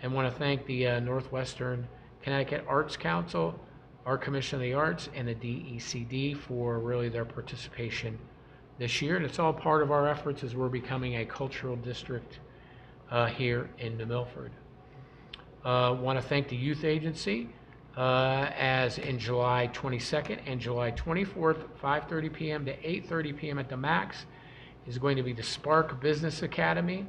And want to thank the Northwestern Connecticut Arts Council, our Commission of the Arts, and the DECD for really their participation this year. And it's all part of our efforts as we're becoming a cultural district here in New Milford. Want to thank the Youth Agency. As in July 22nd and July 24th, 5:30 p.m. to 8:30 p.m. at the Max, is going to be the Spark Business Academy,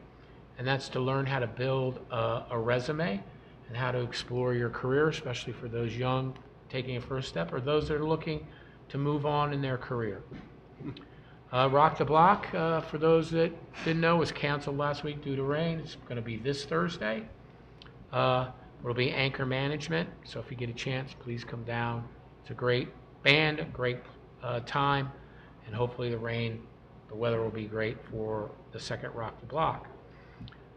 and that's to learn how to build a resume and how to explore your career, especially for those young taking a first step or those that are looking to move on in their career. Rock the Block, for those that didn't know, was canceled last week due to rain. It's going to be this Thursday. It'll be Anchor Management, so if you get a chance, please come down. It's a great band, a great time, and hopefully the weather will be great for the second Rock the Block.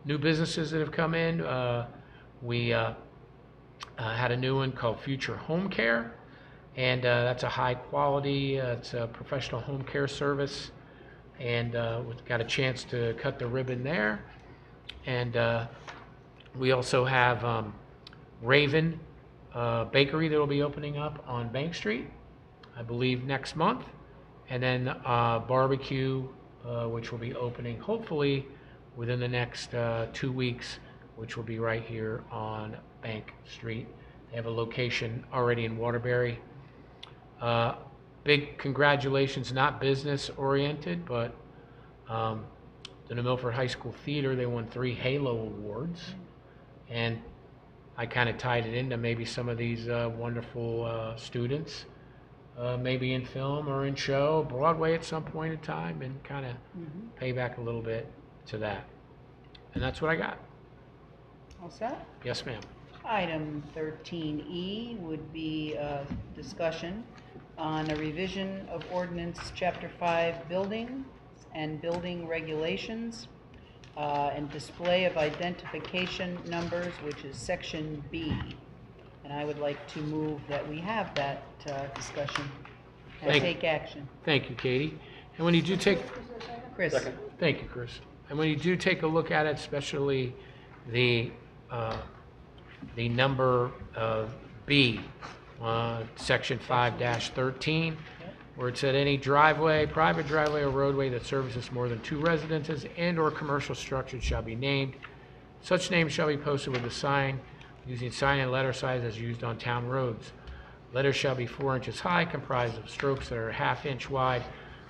New businesses that have come in, we had a new one called Future Home Care, and that's a high quality, it's a professional home care service, and we've got a chance to cut the ribbon there. And we also have Raven Bakery that will be opening up on Bank Street, I believe next month, and then Barbecue, which will be opening hopefully within the next 2 weeks, which will be right here on Bank Street. They have a location already in Waterbury. Big congratulations, not business oriented, but the New Milford High School Theater, they won 3 Halo Awards. And I kind of tied it into maybe some of these wonderful students, maybe in film or in show, Broadway at some point in time, and kind of pay back a little bit to that. And that's what I got. All set? Yes, ma'am. Item 13E would be a discussion on a revision of ordinance Chapter 5 Building and Building Regulations and display of identification numbers, which is Section B. And I would like to move that we have that discussion and take action. Thank you, Katie. And when you do take... Chris. Thank you, Chris. And when you do take a look at it, especially the number B, Section 5-13, where it said any driveway, private driveway or roadway that services more than 2 residences and/or commercial structures shall be named. Such names shall be posted with a sign using sign and letter size as used on town roads. Letters shall be 4 inches high, comprised of strokes that are a ½ inch wide.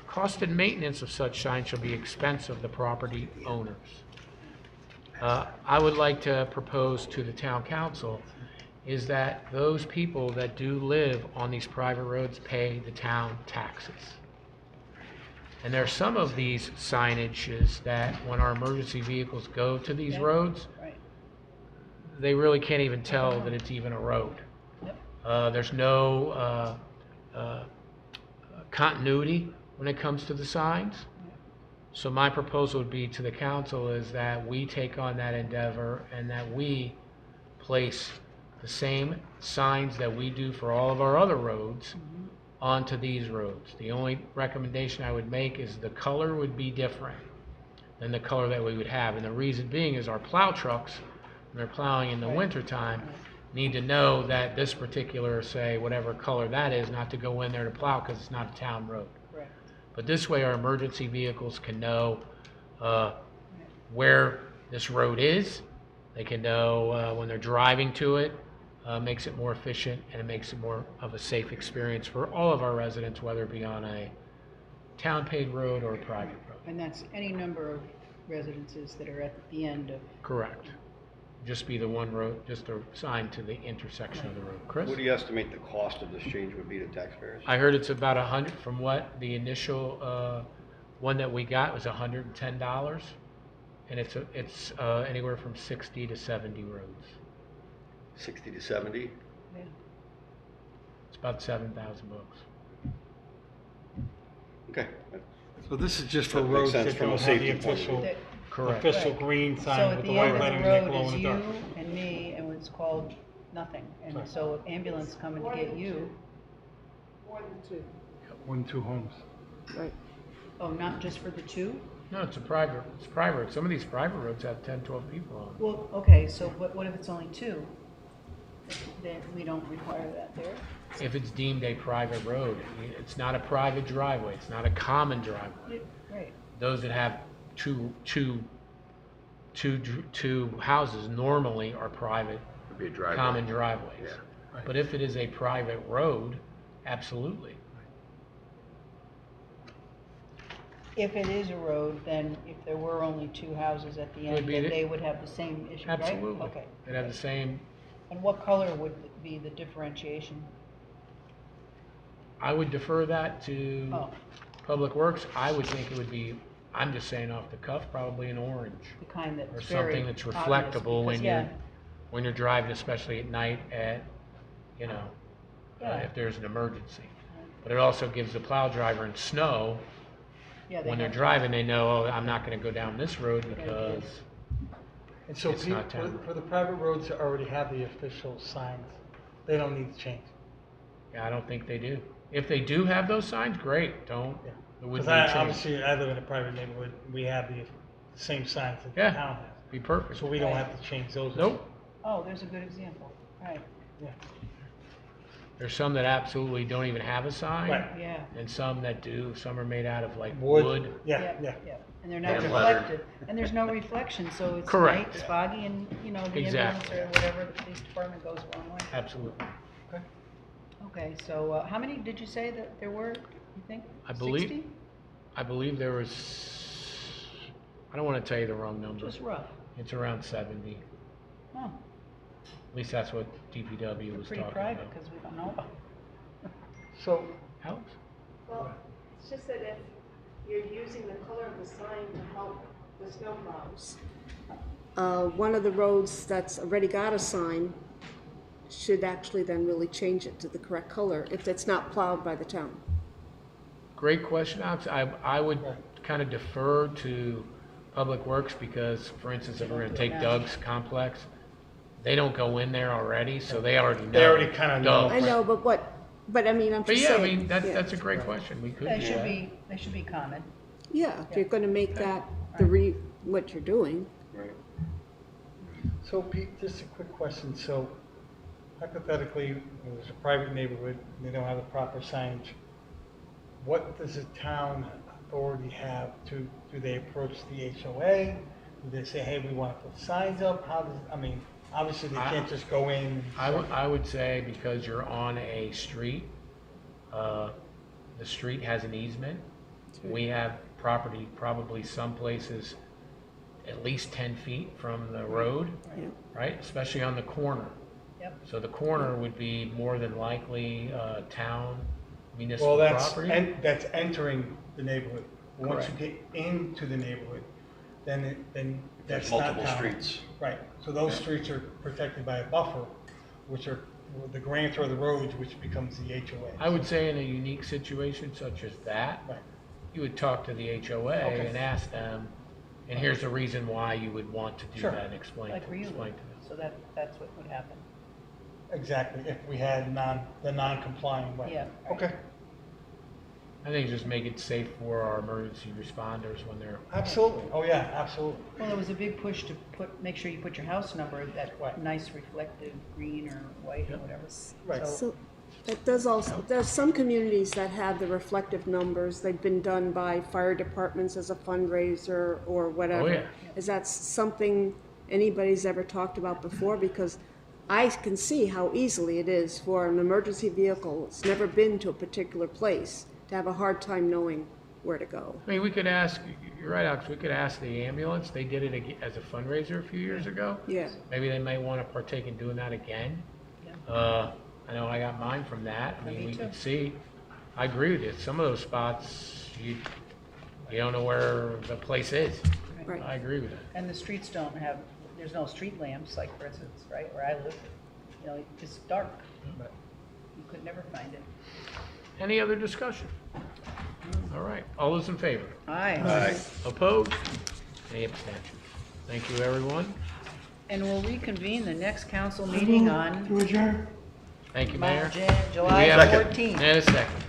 Cost and maintenance of such signs shall be expense of the property owners. I would like to propose to the town council is that those people that do live on these private roads pay the town taxes. And there are some of these signages that when our emergency vehicles go to these roads, they really can't even tell that it's even a road. There's no continuity when it comes to the signs. So my proposal would be to the council is that we take on that endeavor and that we place the same signs that we do for all of our other roads onto these roads. The only recommendation I would make is the color would be different than the color that we would have. And the reason being is our plow trucks, when they're plowing in the wintertime, need to know that this particular, say, whatever color that is, not to go in there to plow because it's not a town road. But this way our emergency vehicles can know where this road is. They can know when they're driving to it. Makes it more efficient and it makes it more of a safe experience for all of our residents, whether it be on a town-paid road or a private road. And that's any number of residences that are at the end of... Correct. Just be the one road, just a sign to the intersection of the road. Chris? What do you estimate the cost of this change would be to taxpayers? I heard it's about 100, from what the initial one that we got was $110, and it's anywhere from 60 to 70 roads. 60 to 70? Yeah. It's about $7,000 bucks. Okay. So this is just for That makes roads sense that from a don't have the safety point of view. official, Correct. official green So sign at with the the white end of lettering the that road glow is in the you dark. and me, and it's called nothing. And so if ambulance coming to get you, More than 2. 1, 2 homes. Right. oh, not just for the 2? No, it's private. Some of these private roads have 10, 12 people on them. Well, okay, so what if it's only 2? Then we don't require that there? If it's deemed a private road, it's not a private driveway, it's not a common driveway. Right. Those that have two houses normally are private, Would be a driveway. common driveways. Yeah. But if it is a private road, absolutely. If it is a road, then if there were only 2 houses at the Would end, be then the- they would have the same issue, right? Absolutely. Okay. They'd have the same, And what color would be the differentiation? I would defer that to Oh. Public Works. I would think it would be, I'm just saying off the cuff, probably an orange. The kind that's Or very something that's obvious, reflectable because, when you're driving, especially at night at, Yeah. if there's an emergency. But it also gives the plow driver in snow, Yeah, they when they're have- driving, they know, oh, I'm not gonna go down this road because And so it's not town. for the private roads that already have the official signs, they don't need to change. Yeah, I don't think they do. If they do have those signs, great, don't, it wouldn't Because be a change. obviously, I live in a private neighborhood, we have the same signs that the Yeah. town has. Be perfect. So we don't have to change those. Nope. Oh, there's a good example, right. Yeah. There's some that absolutely don't even have a sign. Right. Yeah. And some that do, some are made out of like Wood. wood. Yeah. And they're not And leather. reflected, and there's no reflection, so it's Correct. night, it's foggy, and, the ambulance Exactly. or whatever, the police department goes a long way. Absolutely. Okay, so how many did you say that there were, you think? I believe, 60? I believe there was I don't want to tell you the wrong number. Just rough. It's around 70. Oh, At least that's what DPW was pretty talking private, about. because we don't know about. So, Helps. Well, it's just that if you're using the color of the sign to help the snowplows, one of the roads that's already got a sign should actually then really change it to the correct color if it's not plowed by the town. Great question, Alex. I would kind of defer to Public Works because, for instance, if we're going to take Doug's complex, they don't go in there already, so they already know. They already kind of know. Doug. I know, but I mean, I'm But just yeah, I saying. mean, that's a great question. We could They do should that. be, they should be common. Yeah, if you're gonna make that what you're doing. Right. So Pete, just a quick question. So hypothetically, there's a private neighborhood, and they don't have the proper signage. What does the town authority have to, do they approach the HOA? Do they say, hey, we want to put signs up? How does, I mean, obviously they can't just go in. I would say because you're on a street, the street has an easement. We have property, probably some places at least 10 feet from the road, right? Especially on the corner. Yep. So the corner would be more than likely town municipal property. That's entering the neighborhood. Once you Correct. get into the neighborhood, then that's There's not multiple town. streets. Right, so those streets are protected by a buffer, which are the grantor of the roads, which becomes the HOA. I would say in a unique situation such as that, Right. you would talk to the HOA Okay. and ask them, and here's the reason why you would want to do Sure. that and explain Like to where you them. live. So that's what would happen. Exactly, if we had the non-compliant way. Yeah. Okay, I think just make it safe for our emergency responders when they're. absolutely, oh yeah, absolutely. Well, there was a big push to make sure you put your house number, that nice reflective green or white or whatever. Right. So it does also, there's some communities that have the reflective numbers. They've been done by fire departments as a fundraiser or whatever. Oh, yeah. Is that something anybody's ever talked about before? Because I can see how easily it is for an emergency vehicle that's never been to a particular place to have a hard time knowing where to go. I mean, we could ask, you're right, Alex, we could ask the ambulance. They did it as a fundraiser a few years ago. Yeah. Maybe they may want to partake in doing that again. I know I got mine from that. I mean, we could see. I agree with you. Some of those spots, you don't know where the place is. Right. I agree with that. And the streets don't have, there's no street lamps, like for instance, right, where I live, it's dark. You could never find it. Any other discussion? All right. All those in favor? Aye. Opposed? Any abstentions? Thank you, everyone. And we'll reconvene the next council meeting on To adjourn? Thank you, Mayor. July We have- 14th. And a second.